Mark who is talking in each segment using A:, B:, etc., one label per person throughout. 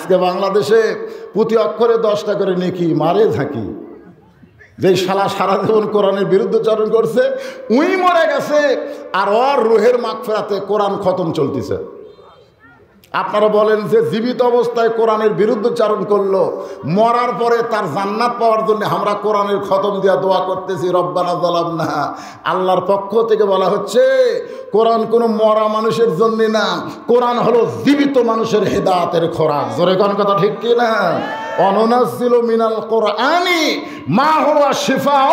A: আজকে বাংলাদেশে প্রতি অক্ষরে 10টা করে নেকি মারে থাকি। যেই শালা সারা জীবন কোরআনের বিরুদ্ধচারণ করছে উই মরে গেছে, আর ওর রুহের মাগফিরাতে কোরআন খতম চলতেছে। আপনারা বলেন যে জীবিত অবস্থায় কোরআনের বিরুদ্ধচারণ করলো, মরার পরে তার জান্নাত পাওয়ার জন্য আমরা কোরআনের খতম দিয়া দোয়া করতেছি রব্বানা যালামনা। আল্লাহর পক্ষ থেকে বলা হচ্ছে কোরআন কোনো মরা মানুষের জন্য না, কোরআন হলো জীবিত মানুষের হেদায়েতের খোরাক। জোরে কোন কথা ঠিক কি না? অনুনাজ্জিলু মিনাল কোরআনি মা হুয়া শিফাউ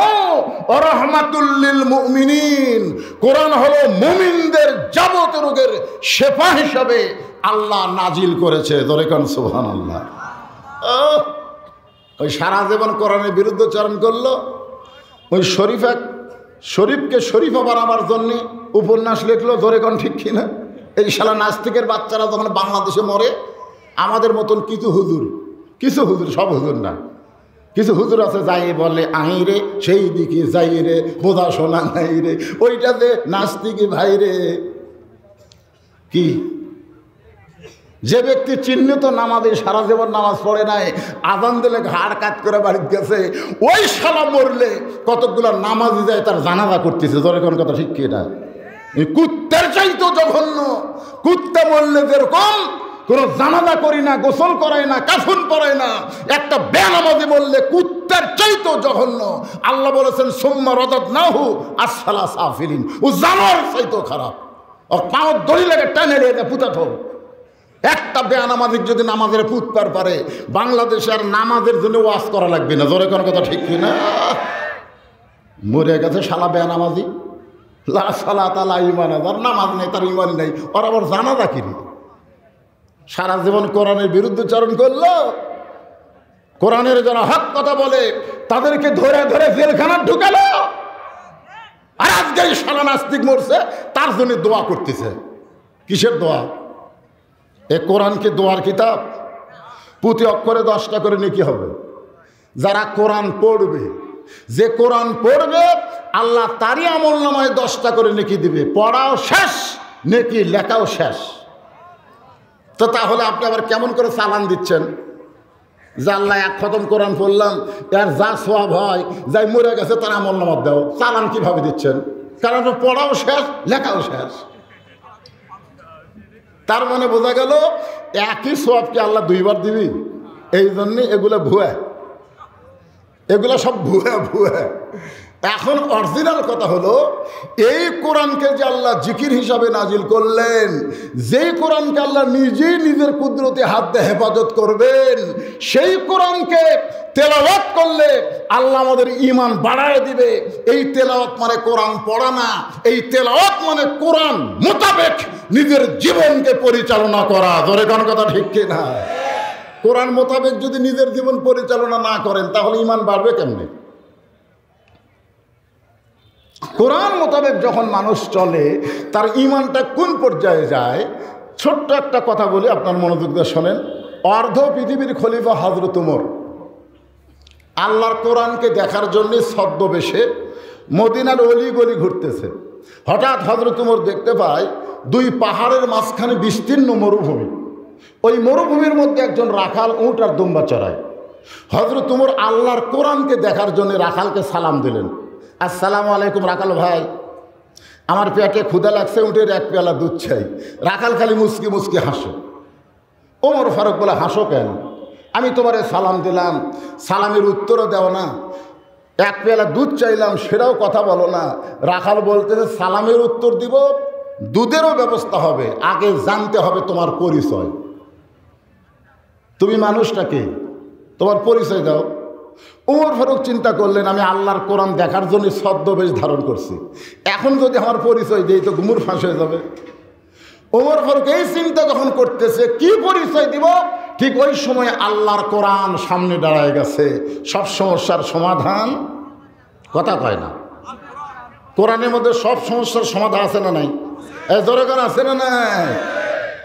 A: ওয়া রাহমাতুল লিল মুমিনিন। কোরআন হলো মুমিনদের যাবতীয় রোগের শিফা হিসাবে আল্লাহ নাজিল করেছে। জোরে কোন সুবহানাল্লাহ। ওই সারা জীবন কোরআনের বিরুদ্ধচারণ করলো, ওই শরীফকে শরীফা বানাবার জন্য উপন্যাস লিখলো। জোরে কোন ঠিক কিনা? এই শালা নাস্তিকের বাচ্চারা যখন বাংলাদেশে মরে, আমাদের মতন কিছু হুজুর, সব হুজুর না, কিছু হুজুর আছে যাই বলে আহি রে সেই দিকে যাই রে বোঝা শোনা নাই রে, ওইটাতে নাস্তিকি ভাই রে। কি যে ব্যক্তি চিহ্নিত নামাজে সারা জীবন নামাজ পড়ে নাই, আজান দিলে ঘাড় কাট করে বাড়িতে গেছে, ওই শালা মরলে কতকগুলো নামাজি যায় তার জানাজা করতেছে। জোরে কোন কথা ঠিক কি না? কুত্তার চাইতো জঘন্য। কুত্তা মরলে যেরকম কোনো জানাজা করি না, গোসল করায় না, কাফন পরায় না, একটা বেনামাজি বললে কুত্তার চাইতো জঘন্য। আল্লাহ বলেছেন সুম্মা রাদাদনাহু আসফালা সাফিলিন, ও জানোয়ার চাইতো খারাপ। ও পাও দড়ি লাগে টানে রেখে পুতাতো। একটা বেনামাজিক যদি নামাজের পুতপার পারে, বাংলাদেশে আর নামাজের জন্য ওয়াজ করা লাগবে না। জোরে কোন কথা ঠিক কিনা? মরে গেছে শালা বেনামাজি, লা সালাতা লা ঈমান, আর নামাজ নেই, তার ঈমান নেই, ওর আবার জানাজা কি? সারা জীবন কোরআনের বিরুদ্ধচারণ করলো। কোরআনের যারা হক কথা বলে তাদেরকে ধরে ধরে জেলখানা ঢুকালো। আর আজকে সারা নাস্তিক মরছে, তার জন্য দোয়া করতেছে। কিসের দোয়া? এ কোরআন কি দোয়ার কিতাব? প্রতি অক্ষরে 10টা করে নেকি হবে। যারা কোরআন পড়বে, যে কোরআন পড়বে আল্লাহ তারই আমলনামায় 10টা করে নেকি দিবে। পড়াও শেষ, নেকি লেখাও শেষ। তো তাহলে আপনি আবার কেমন করে চালান দিচ্ছেন যে আল্লাহ এক খতম কোরআন পড়লাম, এর যা সওয়াব হয়, যাই মরে গেছে তার আমলনামা দাও, চালান কিভাবে দিচ্ছেন? কারণ পড়াও শেষ, লেখাও শেষ। তার মানে বোঝা গেল একই সওয়াবকে আল্লাহ 2বার দিবি। এই জন্যে এগুলো ভুয়া, এগুলো সব ভুয়া। এখন অরিজিনাল কথা হলো এই কোরআনকে যে আল্লাহ জিকির হিসাবে নাজিল করলেন, যেই কোরআনকে আল্লাহ নিজেই নিজের কুদরতে হাত দিয়ে হেফাজত করবেন, সেই কোরআনকে তেলাওয়াত করলে আল্লাহ আমাদের ঈমান বাড়ায় দিবে। এই তেলাওয়াত মানে কোরআন পড়া না, এই তেলাওয়াত মানে কোরআন মোতাবেক নিজের জীবনকে পরিচালনা করা। ধরে কোন কথা ঠিক কিনা? কোরআন মোতাবেক যদি নিজের জীবন পরিচালনা না করেন তাহলে ঈমান বাড়বে কেমনে? কোরআন মোতাবেক যখন মানুষ চলে তার ঈমানটা কোন পর্যায়ে যায়? ছোট্ট একটা কথা বলি, আপনার মনোযোগ দিয়ে শোনেন। অর্ধ পৃথিবীর খলিফা হযরত ওমর আল্লাহর কোরআনকে দেখার জন্য ছদ্মবেশে মদিনার অলিগলি ঘুরতেছে। হঠাৎ হযরত ওমর দেখতে পায় 2 পাহাড়ের মাঝখানে বিস্তীর্ণ মরুভূমি। ওই মরুভূমির মধ্যে একজন রাখাল উট আর দুম্বা চড়ায়। হযরত ওমর আল্লাহর কোরআনকে দেখার জন্য রাখালকে সালাম দিলেন, আসসালামু আলাইকুম রাখাল ভাই, আমার পেটে ক্ষুধা লাগছে, উটের 1 পেয়ালা দুধ চাই। রাখাল খালি মুচকি মুচকি হাসে। ওমর ফারুক বলে, হাসো কেন? আমি তোমারে সালাম দিলাম, সালামের উত্তরও দাও না, 1 পেয়ালা দুধ চাইলাম সেটাও কথা বলো না। রাখাল বলতেছে, সালামের উত্তর দিব, দুধেরও ব্যবস্থা হবে, আগে জানতে হবে তোমার পরিচয়। তুমি মানুষটাকে, তোমার পরিচয় দাও। ওমর ফারুক চিন্তা করলেন, আমি আল্লাহর কোরআন দেখার জন্য ছদ্মবেশ ধারণ করছি, এখন যদি আমার পরিচয় দিই তো গুমুর ফাঁস হয়ে যাবে। ওমর ফারুক এই চিন্তা যখন করতেছে কি পরিচয় দিব, ঠিক ওই সময় আল্লাহর কোরআন সামনে দাঁড়ায় গেছে। সব সমস্যার সমাধান কথা কয় না, কোরআনের মধ্যে সব সমস্যার সমাধান আছে না নাই? জোরে করে আছে না নাই?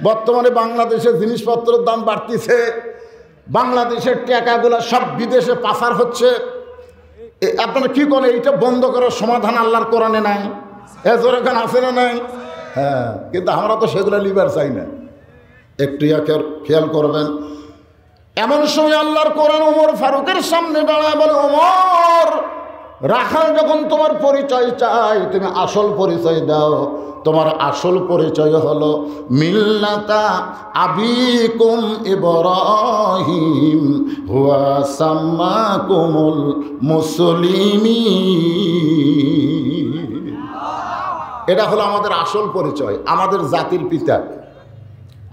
A: বর্তমানে বাংলাদেশে জিনিসপত্রের দাম বাড়তিছে, বাংলাদেশের টাকাগুলো সব বিদেশে পাচার হচ্ছে। আপনারা কি করেন? এইটা বন্ধ করার সমাধান আল্লাহর কোরআনে নাই? জোরে করে আছে না নাই? হ্যাঁ, কিন্তু আমরা তো সেগুলো লিবার চাই না। একটু খেয়াল করবেন, এমন সময় আল্লাহর কোরআন ওমর ফারুকের সামনে দাঁড়ায় বলে, ওমর, রাখাল যখন তোমার পরিচয় চাই, তুমি আসল পরিচয় দাও। তোমার আসল পরিচয় হলো মিল্লাতা আবিকুম ইব্রাহিম হুয়া সাম্মাকুমুল মুসলিমিন। এটা হলো আমাদের আসল পরিচয়, আমাদের জাতির পিতা।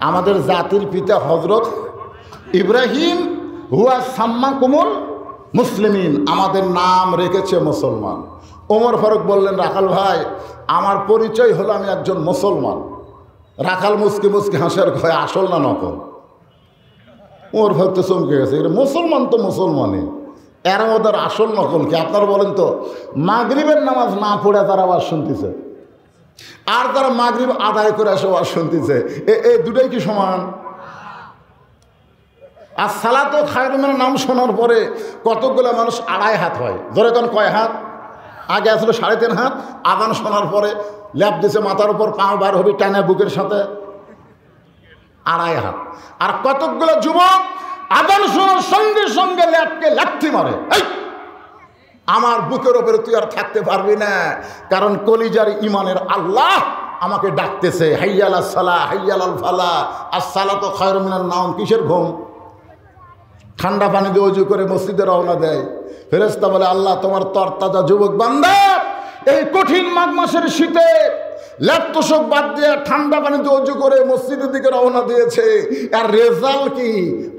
A: আমাদের জাতির পিতা হযরত ইব্রাহিম হুয়া সাম্মাকুমুল মুসলিমিন, আমাদের নাম রেখেছে মুসলমান। ওমর ফারুক বললেন, রাখাল ভাই, আমার পরিচয় হলো আমি একজন মুসলমান। রাখাল মুসকি মুসকি হাসার কয়, আসল না নকল? ওমর ফারুক তো চমকে গেছে, এটা মুসলমান তো মুসলমানই, এর মধ্যে আসল নকল কি? আপনারা বলেন তো, মাগরিবের নামাজ না পড়ে তারা আওয়াজ শুনতেছে, আর তারা মাগরিব আদায় করে এসে আওয়াজ শুনতেছে, এই দুটাই কি সমান? আর সালাত ও খায়রুমের নাম শোনার পরে কতগুলো মানুষ আড়াই হাত হয়, ধরে কোন কয় হাত? আগে আসলে 3.5 হাত। আদান শোনার পরে ল্যাপ দিছে মাথার উপর, পাও বার হবে টানে বুকের সাথে, আড়াই হাত। আর কতগুলো যুবক আদান শোনার সঙ্গে সঙ্গে ল্যাপকে লাথি মারে, এই আমার বুকের উপরে তুই আর থাকতে পারবি না, কারণ কলিজার ইমানের আল্লাহ আমাকে ডাকতেছে, হাইয়াল সালাহ হাইয়াল ফালাহ, আর সালাত ও খায়রুম মিনান নাওম। কিসের ঘুম? ঠান্ডা পানি দিয়ে ওযু করে মসজিদে রওনা দেয়। ফেরেশতা বলে, আল্লাহ তোমার তরতাজা যুবক বান্দা এই কঠিন মাঘ মাসের শীতে ল্যাপটপ বাদ দিয়ে ঠান্ডা পানিতে ওযু করে মসজিদের দিকে রওনা দিয়েছে, আর রেজাল্ট কি?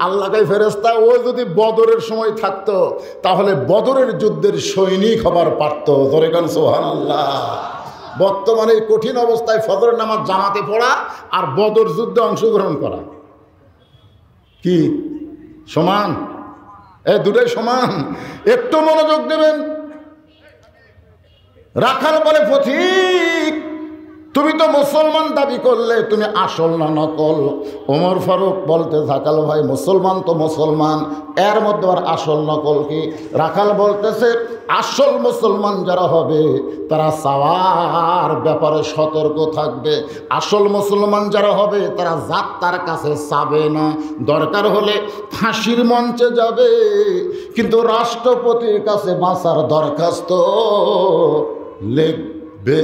A: আল্লাহ কয়, ফেরেশতা ও যদি বদরের সময় থাকতো তাহলে বদরের যুদ্ধের সৈনিক হবার পারত। ধরে গান সুবহানাল্লাহ। বর্তমানে এই কঠিন অবস্থায় ফজরের নামাজ জামাতে পড়া আর বদর যুদ্ধে অংশগ্রহণ করা কি সমান? দুটাই সমান। একটু মনোযোগ দেবেন। রাখাল বলে, পথিক, তুমি তো মুসলমান দাবি করলে, তুমি আসল না নকল? ওমর ফারুক বলতে, রাখাল ভাই, মুসলমান তো মুসলমান, এর মধ্যে আর আসল নকল কি? রাখাল বলতেছে, আসল মুসলমান যারা হবে তারা চাওয়ার ব্যাপারে সতর্ক থাকবে। আসল মুসলমান যারা হবে তারা যাত্রার কাছে চাবে না, দরকার হলে ফাঁসির মঞ্চে যাবে, কিন্তু রাষ্ট্রপতির কাছে বাঁচার দরখাস্ত লিখবে।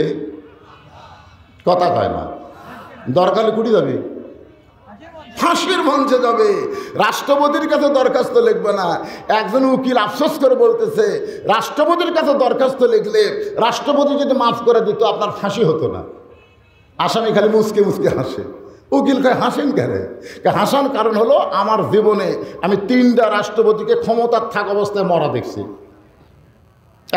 A: কথা কয় না, দরকার কুড়ি যাবে, ফাঁসির মঞ্চে যাবে, রাষ্ট্রপতির কাছে দরখাস্ত লিখবে না। একজন উকিল আফসোস করে বলতেছে, রাষ্ট্রপতির কাছে দরখাস্ত লিখলে রাষ্ট্রপতি যদি মাফ করে দিত আপনার ফাঁসি হতো না। আসামি খালি মুসকে মুসকে হাসে। উকিল কয়, হাসেন কেন? হাসান কারণ হলো, আমার জীবনে আমি 3টা রাষ্ট্রপতিকে ক্ষমতার থাকা অবস্থায় মরা দেখছি।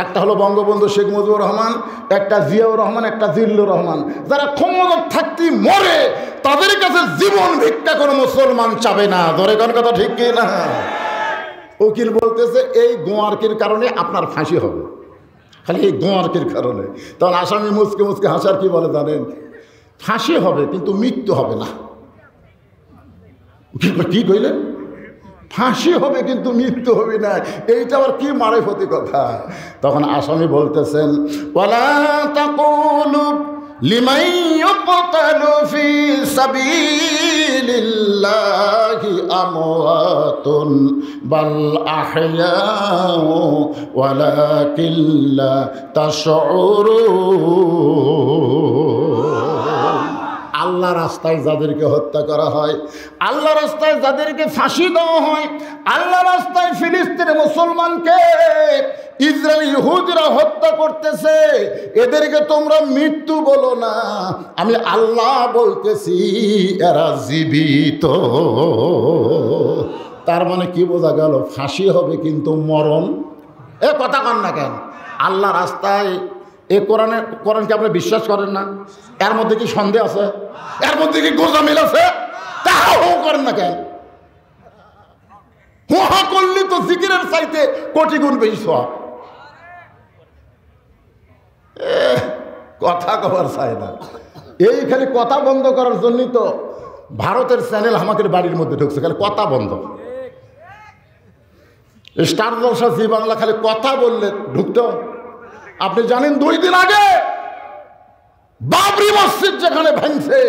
A: একটা হলো বঙ্গবন্ধু শেখ মুজিবুর রহমান, একটা জিয়াউর রহমান, একটা জিল্লুর রহমান। যারা ক্ষমতার থাকতেই মরে তাদের কাছে জীবন ভিক্ষা কোনো মুসলমান চাবে না। ধরে কোন কথা ঠিক কি না? উকিল বলতেছে, এই গোয়ারকির কারণে আপনার ফাঁসি হবে, খালি এই গোয়ারকির কারণে। তখন আসামি মুসকে মুসকে হাসার কি বলে জানেন? ফাঁসি হবে কিন্তু মৃত্যু হবে না। কি কইলেন? ফাঁসি হবে কিন্তু মৃত্যু হবে না, এইটা আবার কি মারেফতি কথা? তখন আসামি বলতেছেন, ওয়ালা তাকুলু লিমান ইউকতালু ফি সাবিলিল্লাহি আমওয়াতুন বাল আহইয়াউ ওয়ালাকিন লা তাশউরুন। আল্লাহ রাস্তায় যাদেরকে হত্যা করা হয়, আল্লাহ রাস্তায় যাদেরকে ফাঁসি দেওয়া হয়, আল্লাহ রাস্তায় ফিলিস্তিনের মুসলমানকে ইসরায়েল ইহুদিরা হত্যা করতেছে, এদেরকে তোমরা মৃত্যু বলো না, আমি আল্লাহ বলতেছি এরা জীবিত। তার মানে কি বোঝা গেল? ফাঁসি হবে কিন্তু মরণ। এ কথা কন না কেন? আল্লাহ রাস্তায় এই কোরআনকে আপনি বিশ্বাস করেন না? এর মধ্যে কি সন্দেহ আছে? এর মধ্যে কি গোজামিল আছে? তাও করেন না কেন? হুহা করলে তো জিকিরের চাইতে কোটি গুণ বেশি সওয়াব। কথা কবার চাই না, এই খালি কথা বন্ধ করার জন্যই তো ভারতের চ্যানেল আমাদের বাড়ির মধ্যে ঢুকছে, খালি কথা বন্ধ। স্টার জলসা, জি বাংলা খালি কথা বললে ঢুকতো। আপনি জানেন 2 দিন আগে বাবরি মসজিদ যেখানে ভাঙছে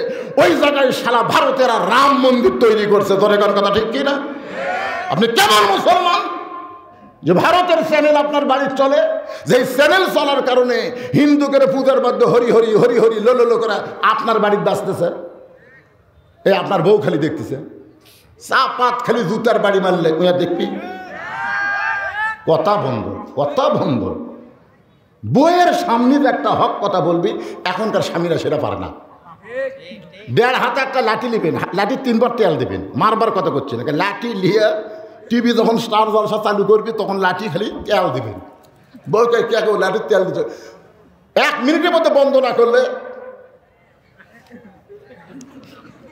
A: ওই জায়গায় সারা ভারতের রাম মন্দির তৈরি করছে। ধরে কোন কথা ঠিক কিনা? আপনি কেমন মুসলমান যে ভারতের চ্যানেল আপনার বাড়ির চলে, যে চ্যানেল চলার কারণে হিন্দুদের পূজার মধ্যে হরি হরি হরি হরি লো করা আপনার বাড়ির বাঁচতেছে। এই আপনার বউ খালি দেখতেছে, চাপাত খালি জুতার বাড়ি মারলে ওয়া দেখবি। কথা বন্ধ, কথা বন্ধ। বইয়ের সামনে একটা হক কথা বলবি, এখনকার স্বামীরা সেটা পারে না। 1.5 হাতে একটা লাঠি নেবেন, লাঠি 3বার তেল দেবেন, মারবার কথা করছে না। লাঠি নিয়ে টিভি যখন স্টার জলসা চালু করবি তখন লাঠি খালি তেল দেবেন। বউকে কে কেউ লাঠির তেল দিচ্ছে, 1 মিনিটের মধ্যে বন্ধ না করলে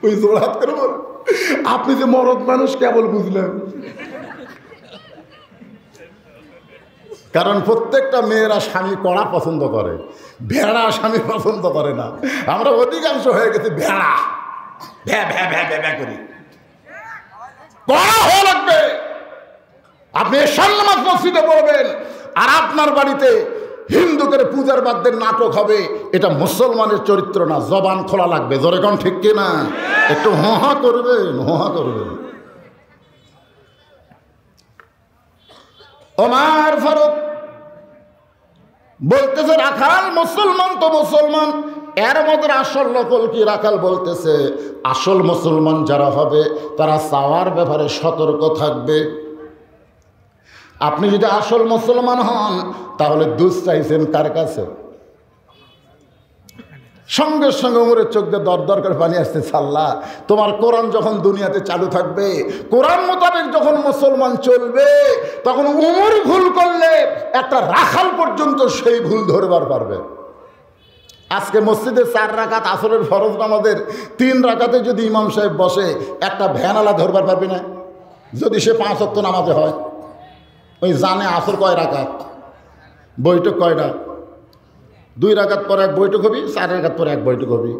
A: ওই জোড়াত করে বল, আপনি যে মরদ মানুষ কেবল বুঝলেন। কারণ প্রত্যেকটা মেয়েরা স্বামী কড়া পছন্দ করে, ভেড়া স্বামী পছন্দ করে না। আমরা অধিকাংশ হয়ে গেছি ভেড়া, ভ্যা ভ্যা ভ্যা ভ্যা করি। কড়া হওয়া লাগবে। আপনি এশার নামাজ মসজিদে পড়বেন আর আপনার বাড়িতে হিন্দুদের পূজার বাদ্যের নাটক হবে, এটা মুসলমানের চরিত্র না। জবান খোলা লাগবে, জোরে কোন ঠিক কিনা? একটু হা করবেন, হা করবেন। ওমর ফারুক বলতেছে রাখাল মুসলমান তো মুসলমান, এর মধ্যে আসল নকল কি? রাখাল বলতেছে আসল মুসলমান যারা হবে তারা চাওয়ার ব্যাপারে সতর্ক থাকবে। আপনি যদি আসল মুসলমান হন তাহলে দুধ চাইছেন কার কাছে? সঙ্গে সঙ্গে উমরের চোখ দিয়ে দর করে পানি আসতে, আল্লাহ তোমার কোরআন যখন দুনিয়াতে চালু থাকবে, কোরআন মোতাবেক যখন মুসলমান চলবে, তখন উমর ভুল করলে একটা রাখাল পর্যন্ত সেই ভুল ধরবার পারবে। আজকে মসজিদে 4 রাকাত আসরের ফরজ নামাজের 3 রাকাতে যদি ইমাম সাহেব বসে, একটা ভ্যানালা ধরবার পারবে না। যদি সে 5 ওয়াক্ত নামাজে হয়, ওই জানে আসর কয় রাকাত, বৈঠক কয়টা, 2 রাকাত পরে 1 বৈঠক হবি, 4 রাকাত পরে 1 বৈঠক হবি।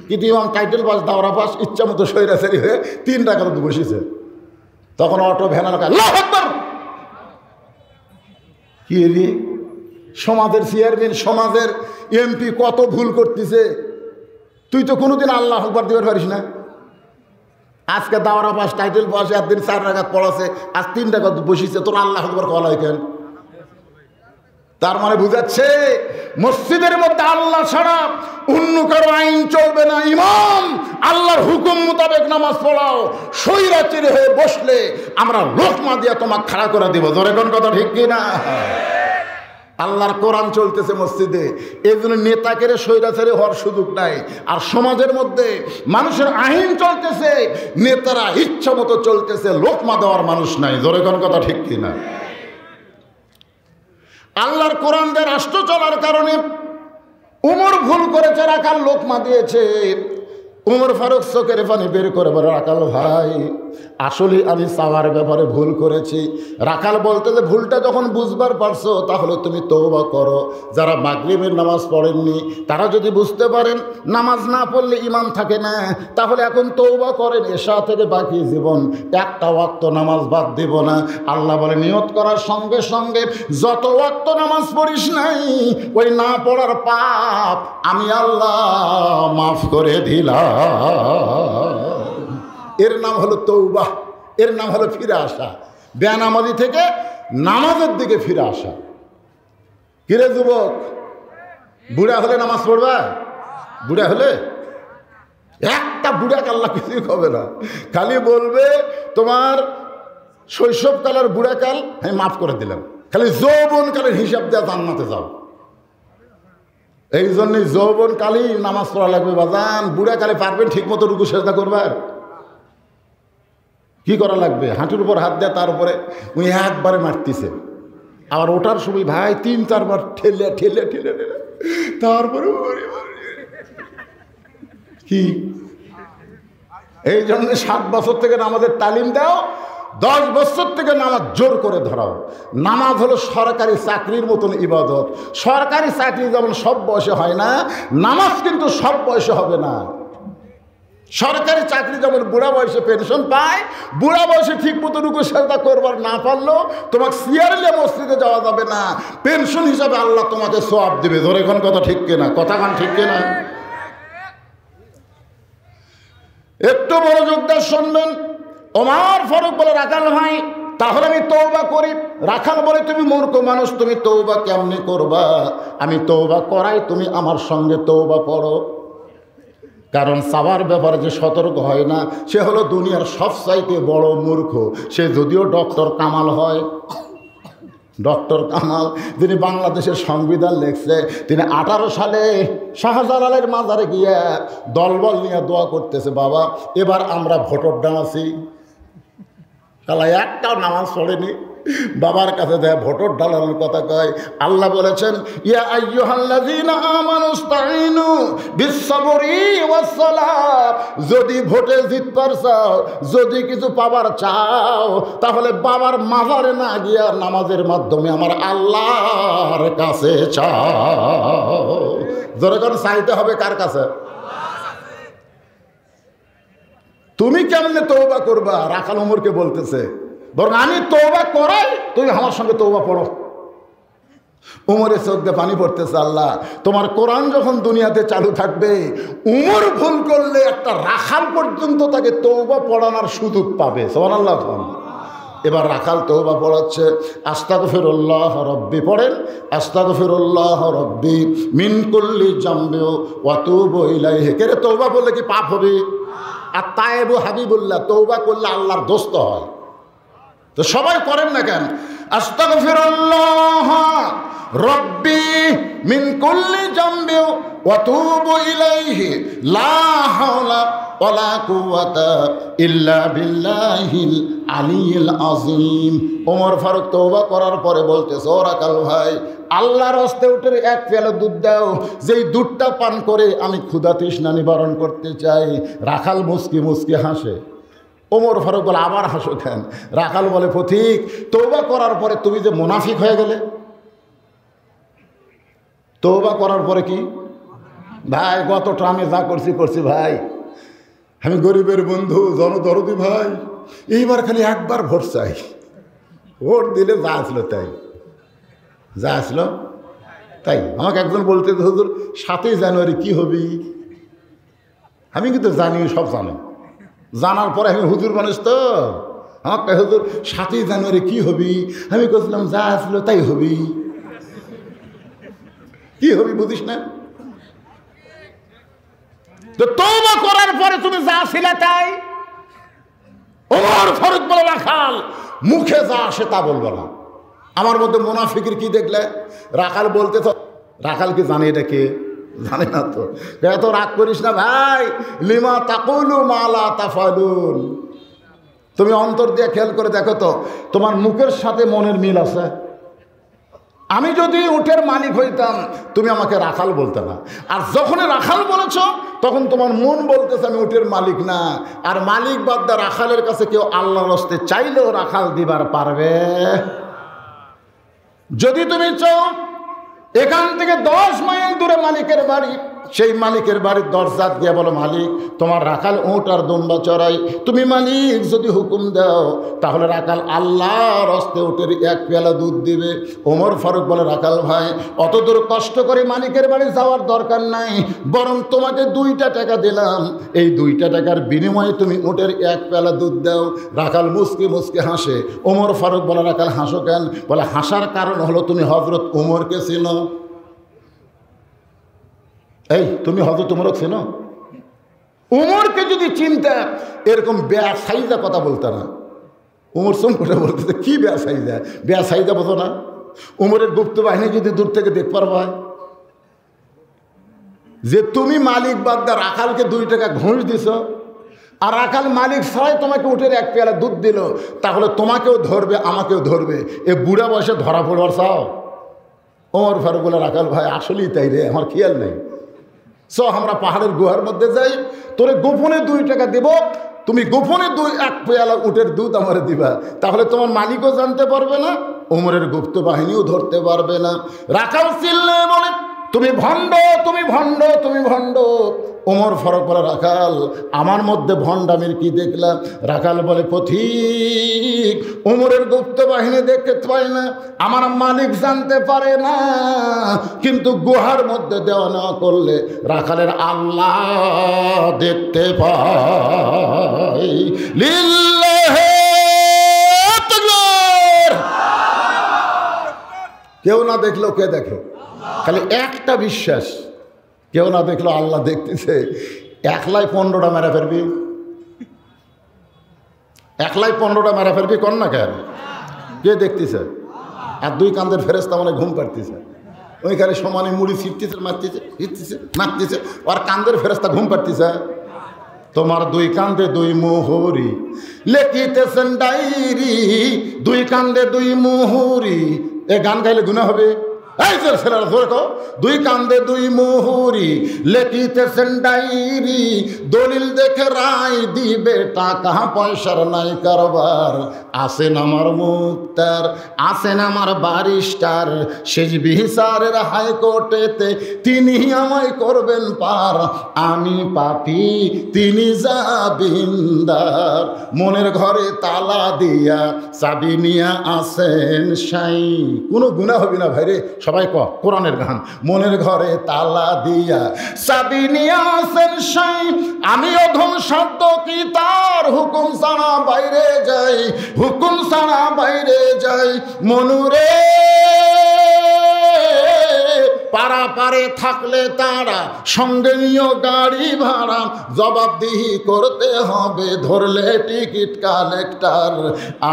A: কিন্তু ইমাম টাইটেল পাস দাওরা পাস ইচ্ছা মতো সৈরাচারি হয়ে 3 রাকাত বসেছে, তখন অটো ভ্যানালা আল্লাহু আকবার। কি রে, সমাজের চেয়ারম্যান, সমাজের এমপি কত ভুল করতেছে, তুই তো কোনোদিন আল্লাহু আকবার দিতে পারিস না। আজকে দাওরা পাস টাইটেল পাস একদিন 4 রাকাত পড়াছে, আজ 3 রাকাত বসেছে, তোর আল্লাহু আকবার কলা কেন? তার মানে বুঝাচ্ছে মসজিদের মধ্যে আল্লাহ ছাড়া অন্য কারো আইন চলবে না। ইমাম আল্লাহর হুকুম মোতাবেক নামাজ পড়াও, সৈরাচারী হয়ে বসলে আমরা লোকমা দিয়া তোমাকে খাড়া করে দিব। জোরে কোন কথা ঠিক কিনা? আল্লাহর কোরআন চলতেছে মসজিদে, এই জন্য নেতাকে সৈরাচারী হওয়ার সুযোগ নাই। আর সমাজের মধ্যে মানুষের আইন চলতেছে, নেতারা ইচ্ছা মতো চলতেছে, লোকমা দেওয়ার মানুষ নাই। জোরে কোন কথা ঠিক কিনা? আল্লাহর কোরআন দিয়ে রাষ্ট্র চলার কারণে উমর ভুল করেছে, রাখাল লোকমা দিয়েছে। উমর ফারুক চোখের পানি বের করে বলে, রাখাল ভাই আসলে আমি চাওয়ার ব্যাপারে ভুল করেছি। রাখাল বলতে যে ভুলটা যখন বুঝবার পারছো তাহলে তুমি তওবা করো। যারা মাগরিবের নামাজ পড়েননি তারা যদি বুঝতে পারেন নামাজ না পড়লে ঈমান থাকে না, তাহলে এখন তওবা করেন, এশা থেকে বাকি জীবন একটা ওয়াক্ত নামাজ বাদ দেব না। আল্লাহ বলে নিয়ত করার সঙ্গে সঙ্গে যত ওয়াক্ত নামাজ পড়িস নাই ওই না পড়ার পাপ আমি আল্লাহ মাফ করে দিলাম। এর নাম হলো তৌবা, এর নাম হলো ফিরে আসা, বেনামাজি থেকে নামাজের দিকে ফিরে আসা। কিরে যুবক, বুড়া হলে নামাজ পড়বা? বুড়া হলে একটা বুড়াকে আল্লাহ কিছুই হবে না, খালি বলবে তোমার শৈশবকালের বুড়াকাল আমি মাফ করে দিলাম, খালি যৌবনকালের হিসাব দেওয়া জান্নাতে যাও। এই জন্যই যৌবনকালেই নামাজ পড়া লাগবে বাজান। বুড়াকালে পারবেন ঠিক মতো রুকু সেজদা করবার? কি করা লাগবে? হাঁটুর উপর হাত দেয়, তার উপরে উনি একবারে মারতেছে, আবার ওঠার সময় ভাই 3-4 বার ঠেলে ঠেলে ঠেলে ঠেলে, তারপরে কি। এই জন্য 7 বছর থেকে নামাজের তালিম দাও, 10 বছর থেকে নামাজ জোর করে ধরাও। নামাজ হলো সরকারি চাকরির মতন ইবাদত। সরকারি চাকরি যেমন সব বয়সে হয় না, নামাজ কিন্তু সব বয়সে হবে না। সরকারি চাকরি যেমন বুড়া বয়সে পেনশন পায়, বুড়া বয়সে ঠিক মতো রুকু সেজদা করবার না পারলেও তোমাকে সিয়ারলে মসজিদে যাওয়া যাবে না, পেনশন হিসাবে আল্লাহ তোমাকে সওয়াব দিবে। ধরে কোন কথা ঠিক কিনা? কথা কান ঠিক কিনা? একটু মনোযোগ দিয়ে শুনবেন। ওমর ফারুক বলে, রাখাল ভাই তাহলে আমি তওবা করি। রাখাল বলে তুমি মূর্খ মানুষ, তুমি তওবা কেমনে করবা? আমি তওবা করাই, তুমি আমার সঙ্গে তওবা পড়ো। কারণ চাওয়ার ব্যাপারে যে সতর্ক হয় না সে হলো দুনিয়ার সবচাইতে বড় মূর্খ। সে যদিও ডক্টর কামাল হয়, ডক্টর কামাল যিনি বাংলাদেশের সংবিধান লিখছে, তিনি 18 সালে শাহজালালের মাজারে গিয়ে দলবল নিয়ে দোয়া করতেছে, বাবা এবার আমরা ভোটর ডানাছি। তাহলে একটাও নামাজ পড়েনি, বাবার কাছে দেয় ভোটর ডালানোর কথা কয়। আল্লাহ বলেছেন ইয়া আইয়ুহাল্লাযীনা আমানুস্তাঈনু বিস-সাবরি ওয়াস-সালাহ, যদি ভোটে জিতবার চাও, যদি কিছু পাবার চাও, তাহলে বাবার মাজারে না গিয়া নামাজের মাধ্যমে আমার আল্লাহর কাছে চাও। যখন চাইতে হবে কার কাছে? তুমি কেমনে তওবা করবা? রাখাল ওমরকে বলতেছে, বরং আমি তওবা করাই, তুমি আমার সঙ্গে তওবা পড়ো। উমরের চোখ দিয়ে পানি পড়তেছে, আল্লাহ তোমার কোরআন যখন দুনিয়াতে চালু থাকবে, উমর ভুল করলে একটা রাখাল পর্যন্ত তাকে তওবা পড়ানোর সুযোগ পাবে। সুবহানাল্লাহ। এবার রাখাল তওবা পড়াচ্ছে, আস্তাগফিরুল্লাহ রাব্বি পড়েন, আস্তাগফিরুল্লাহ রাব্বি মিন কুল্লি জামবি ওয়া আতুবু ইলাইহি। কে রে, তওবা বললে কি পাপ হবে? আর তায়েবু হাবিবুল্লাহ, তওবা করলে আল্লাহর দোস্ত হয়। তো সবাই করেন না কেন? আস্তাগফিরুল্লাহ রাব্বি মিন কুল্লি জামবি ওয়া আতুবু ইলাইহি লা হাওলা ওয়ালা কুওয়াতা ইল্লা বিল্লাহিল আলিয়্যিল আযীম। ওমর ফারুক তওবা করার পরে বলতেছে, ও রাখাল ভাই, আল্লাহর হস্তে উঠে এক পেয়ালা দুধ দাও, যেই দুধটা পান করে আমি ক্ষুধা তৃষ্ণা নিবারণ করতে চাই। রাখাল মুচকি মুচকি হাসে। ওমর ফারুক বলে, আবার হাসো কেন? রাখাল বলে, পথিক তওবা করার পরে তুমি যে মুনাফিক হয়ে গেলে। তওবা করার পরে কি ভাই, গত ট্রামে যা করছি ভাই, আমি গরিবের বন্ধু জনদরদি ভাই, এইবার খালি একবার ভোট চাই, ভোট দিলে যা আসলো তাই, যা আসলো তাই। আমাকে একজন বলতে, হুজুর 7ই জানুয়ারি কি হবি? আমি কিন্তু জানি, সব জানি। জানার পরে আমি হুজুর মানুষ তো, আমাকে হুজুর 7ই জানুয়ারি কি হবি? আমি বলছিলাম যা আসলো তাই হবি। কি হবি বুঝিস না? তো তওবা করার পরে তুমি যা ছিলে তাই। ওমর ফারুক বলে, রাখাল মুখে যা আসে তা বলবো না। আমার মধ্যে মুনাফিকের কি দেখলে? রাখাল বলতে তো, রাখাল কি জানে এটা কে? জানে না তো। এত রাগ করিস না ভাই, লিমা তাকুলু মা লা তাফালুন। তুমি অন্তর দিয়ে খেয়াল করে দেখো তো, তোমার মুখের সাথে মনের মিল আছে। আমি যদি উটের মালিক হইতাম, তুমি আমাকে রাখাল বলতে না। আর যখনই রাখাল বলেছ, তখন তোমার মন বলতেছে আমি উটের মালিক না। আর মালিক বাদ দা রাখালের কাছে কেউ আল্লাহর হস্তে চাইলেও রাখাল দিবার পারবে। যদি তুমি চাও এখান থেকে 10 মাইল দূরে মালিকের বাড়ি, সেই মালিকের বাড়ির দরজা দিয়ে বলো, মালিক তোমার রাখাল উট আর দুম্বা চড়াই। তুমি মালিক যদি হুকুম দাও, তাহলে রাখাল আল্লাহর হস্তে উটের এক পেয়ালা দুধ দিবে। ওমর ফারুক বলে, রাখাল ভাই অত দূর কষ্ট করে মালিকের বাড়ি যাওয়ার দরকার নাই, বরং তোমাকে 2টা টাকা দিলাম, এই 2টা টাকার বিনিময়ে তুমি উটের এক পেয়ালা দুধ দাও। রাখাল মুচকি মুচকি হাসে। ওমর ফারুক বলে, রাখাল হাসো কেন? বলে, হাসার কারণ হলো তুমি হযরত উমরকে চিনো। এই তুমি হযরত উমরকে চেনো? উমরকে যদি চিনতে, এরকম বেয়াসাইজা কথা বলতে না। উমর চমকে বলতেছে, কি বেয়াসাইজা? বেয়াসাইজা বোঝো না? উমরের গুপ্ত বাহিনী যদি দূর থেকে দেখ পারবা যে তুমি মালিক বাদ দা রাখালকে 2 টাকা ঘুষ দিছ, আর রাখাল মালিক ছাড়াই তোমাকে উঠে এক পেয়ালা দুধ দিল, তাহলে তোমাকেও ধরবে আমাকেও ধরবে। এ বুড়া বয়সে ধরা পড়বার চাও? ওমর ফারুক বলে, রাখাল ভাই আসলেই তাই রে, আমার খেয়াল নেই। আমরা পাহাড়ের গুহার মধ্যে যাই, তোরে গোপনে 2 টাকা দেব, তুমি গোপনে 1 পেয়ালা উটের দুধ আমার দিবা, তাহলে তোমার মালিকও জানতে পারবে না, ওমরের গুপ্ত বাহিনীও ধরতে পারবে না। রাখাল চিল্লে বলে, তুমি ভণ্ড, তুমি ভণ্ড, তুমি ভণ্ড। ওমর ফারুক বলে, রাখাল আমার মধ্যে ভণ্ডামির কি দেখলাম? রাখাল বলে, পথিক ওমরের গুপ্ত বাহিনী দেখতে পায় না, আমার মালিক জানতে পারে না, কিন্তু গুহার মধ্যে দেওয়া নেওয়া করলে রাখালের আল্লাহ দেখতে পায়। লিল্লাহি তাআলা কেউ না দেখলেও কে দেখে? খালি একটা বিশ্বাস, কেউ না দেখলো আল্লাহ দেখতেছে। একলাই 15টা মেরা ফেলবি, একলাই 15টা মেরা ফেলবি কর না কেন? কে দেখতেছে? আর দুই কান্দের ফেরেস্তা মানে ঘুম পাড়তেছে, ওইখানে সমানে মুড়ি ছিটতেছে, মারতেছে, ফিরতেছে, মারতেছে, আর কান্দের ফেরেস্তা ঘুম পাড়তেছে। তোমার দুই কান্দে দুই মোহরি লেখিতেছেন ডায়েরি, দুই কান্দে দুই মোহরি। এ গান গাইলে গুনাহ হবে? এই যে ছেলেরা ধরে কো, দুই কান্দে দুই মোহরি লেখিতেছেন ডায়েরি, দলিল দেখে রায় দিবে, টাকা পয়সার নাই কারবার। আসেন আমার মুক্তার, আসেন আমার বারিস্টার, শেষ বিচারের হাইকোর্টেতে তিনি আমায় করবেন পার। আমি পাপী, তিনি জামিনদার, মনের ঘরে তালা দিয়া চাবি নিয়া আসেন সাই। কোনো গুনাহ হবে না ভাইরে, সবাই ক কোরআনের গান। মনের ঘরে তালা দিয়া চাবি নিয়া আসেন সাই, আমি অধম শব্দ কি তার হুকুম ছাড়া বাইরে যাই, হুকুম ছাড়া বাইরে যাই। মনুরে পারা পারে থাকলে তারা সঙ্গে নিয়ে গাড়ি ভাড়া, জবাবদিহি করতে হবে ধরলে টিকিট কালেক্টর।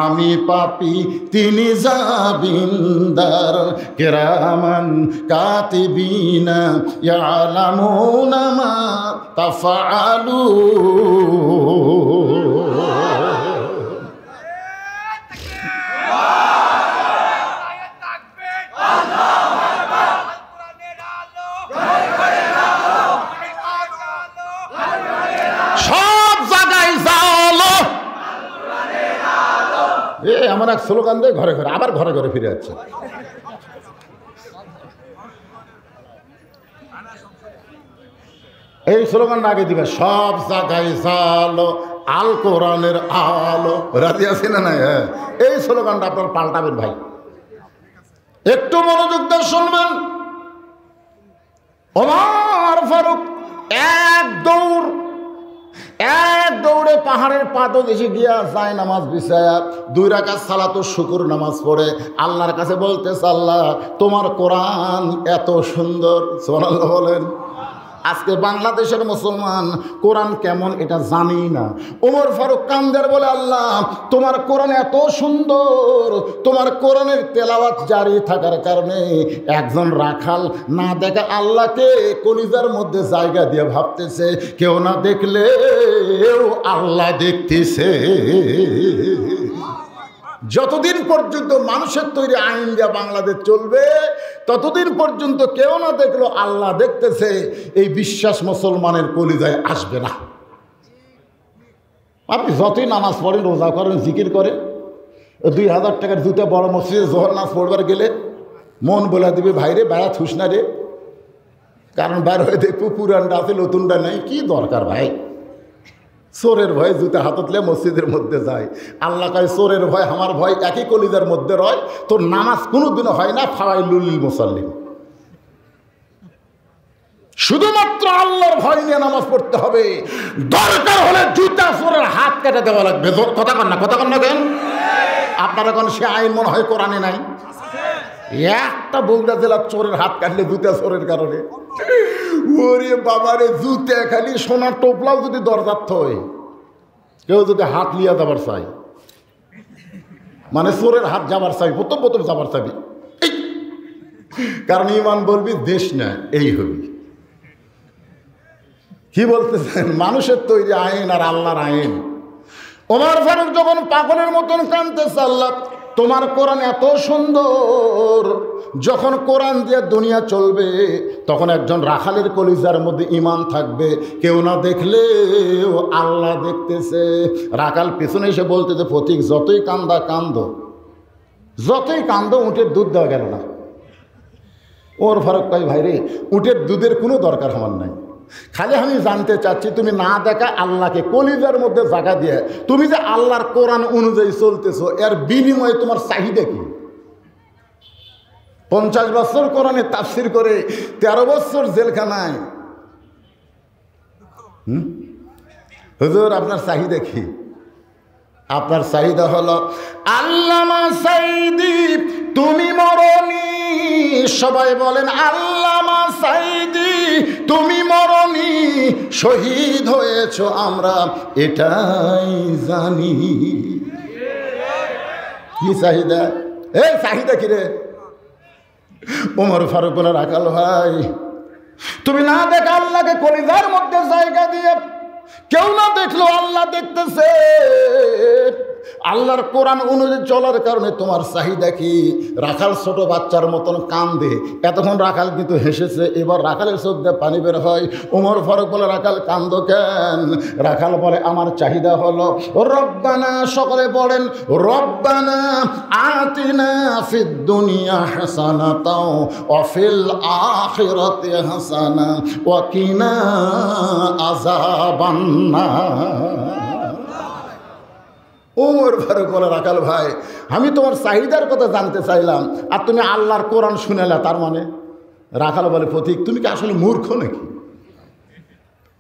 A: আমি পাপী, তিনি জামিনদার, কিরামান কাতিবিনা ইয়ালামুনা মা তাফআলুন। এমন এক স্লোগান দেয় ঘরে ঘরে, আবার ঘরে ঘরে ফিরে যাচ্ছে। এই স্লোগানটা আগে দিবে, সব জায়গায় জালো আল কোরআনের আলো। রাজি আছে না? নাই? হ্যাঁ, এই স্লোগানটা আপনার পাল্টাবেন ভাই, একটু মনোযোগ দিয়ে শুনবেন। ওমর ফারুক এক দৌড়ে পাহাড়ের পাদদেশে গিয়া যায় নামাজ বিছায়া 2 রাকাত সালাতুল শুকর নামাজ পড়ে আল্লাহর কাছে বলতেছে, আল্লাহ তোমার কোরআন এত সুন্দর। সুবহানাল্লাহ বলেন। আজকে বাংলাদেশের মুসলমান কোরআন কেমন এটা জানি না। ওমর ফারুক কান্দের বলে, আল্লাহ তোমার কোরআন এত সুন্দর, তোমার কোরআনের তেলাওয়াত জারি থাকার কারণে একজন রাখাল না দেখা আল্লাহকে কলিজার মধ্যে জায়গা দিয়ে ভাবতেছে, কেউ না দেখলেও আল্লাহ দেখতেছে। যতদিন পর্যন্ত মানুষের তৈরি আইন যা বাংলাদেশ চলবে, ততদিন পর্যন্ত কেউ না দেখলো আল্লাহ দেখতেছে, এই বিশ্বাস মুসলমানের কলিজায় আসবে না। আপনি যতই নামাজ পড়েন, রোজা করেন, জিকির করেন, 2000 টাকার জুতা বড় মসজিদে জোহর নামাজ পড়বার গেলে মন বলে দিবে, ভাইরে বেড়া থুস না রে, কারণ বাইর হয়ে দেখবো পুরানটা আছে, নতুনটা নেই, কি দরকার ভাই। চোরের ভয় জুতা হাততলে মসজিদের মধ্যে যায়। আল্লাহ কয়, চোরের ভয় আমার ভয় একই কলিজার মধ্যে রয়, তোর নামাজ কোনোদিনও হয় না ফাওয়াইলুল লিল মুসাল্লিন। শুধুমাত্র আল্লাহর ভয় নিয়ে নামাজ পড়তে হবে, দরকার হলে জুতা চোরের হাত কেটে দেওয়া লাগবে। কথা কন না কেন? আপনারা কোন সে আইন মনে হয় কোরআনে নাই? একটা বগুড়া জেলার চোরের হাত কাটলে জুতা চোরের কারণে, ওরে বাবারে, জুতা খালি সোনার টোপলাও যদি দরজার্থ হয়, কেউ যদি হাত লিয়া যাবার চাই, মানে চোরের হাত যাবার চাই, প্রথম যাবার চাবি, কারণ ইমান বলবি দেশ না, এই হবি। কি বলতেছেন? মানুষের তৈরি আইন আর আল্লাহর আইন। ওমর ফারুক যখন পাগলের মতন কাঁদতেছে, আল্লাহ তোমার কোরআন এত সুন্দর, যখন কোরআন দিয়ে দুনিয়া চলবে তখন একজন রাখালের কলিজার মধ্যে ঈমান থাকবে, কেউ না দেখলেও আল্লাহ দেখতেছে। রাখাল পেছনে এসে বলতেছে, ফতিক যতই কান্দো উটের দুধ দেওয়া গেল না। ওর ফারুক কয়, ভাইরে উটের দুধের কোনো দরকার আমার নাই, খালি আমি জানতে চাচ্ছি তুমি না দেখা আল্লাহকে কলিজার মধ্যে জায়গা দিয়ে তুমি যে আল্লাহর কোরআন অনুযায়ী চলতেছো, এর বিনিময়ে তোমার চাহিদা কি? 50 বছর কোরআনে তাফসির করে 13 বছর জেলখানায়, হুজুর আপনার চাহিদা কি? আপনার চাহিদা হলো আল্লামা সাইদি তুমি মরনি, সবাই বলেন আল্লামা সাইদি তুমি মরনি, শহীদ হয়েছ আমরা এটাই জানি। কি চাহিদা? এই চাহিদা কি রে? ওমর ফারুক বলে রাখাল ভাই তুমি না দেখে আল্লাহকে কলিজার মধ্যে জায়গা দিয়ে, কেউ না দেখলো আল্লাহ দেখতেছে। আল্লাহর কোরআন অনুযায়ী চলার কারণে তোমার চাহিদা কি? রাখাল ছোট বাচ্চার মতন কান্দে, এতক্ষণ রাখাল কিন্তু হেসেছে, এবার রাখালের চোখ দিয়ে পানি বের হয়। ওমর ফারুক বলে রাখাল কান্দো কেন? রাখাল বলে আমার চাহিদা হলো রব্বানা, সকলে বলেন রব্বানা আতিনা ফিদ দুনিয়া হাসানাতাও ওয়া ফিল আখিরাতি হাসানা ওয়া কিনা আযাবান নার। ওমর ফারুক বলে রাখাল ভাই আমি তোমার চাহিদার কথা জানতে চাইলাম, আর তুমি আল্লাহর কোরআন শুনেলা, তার মানে? রাখাল বলে পথিক তুমি কি আসলে মূর্খ নাকি?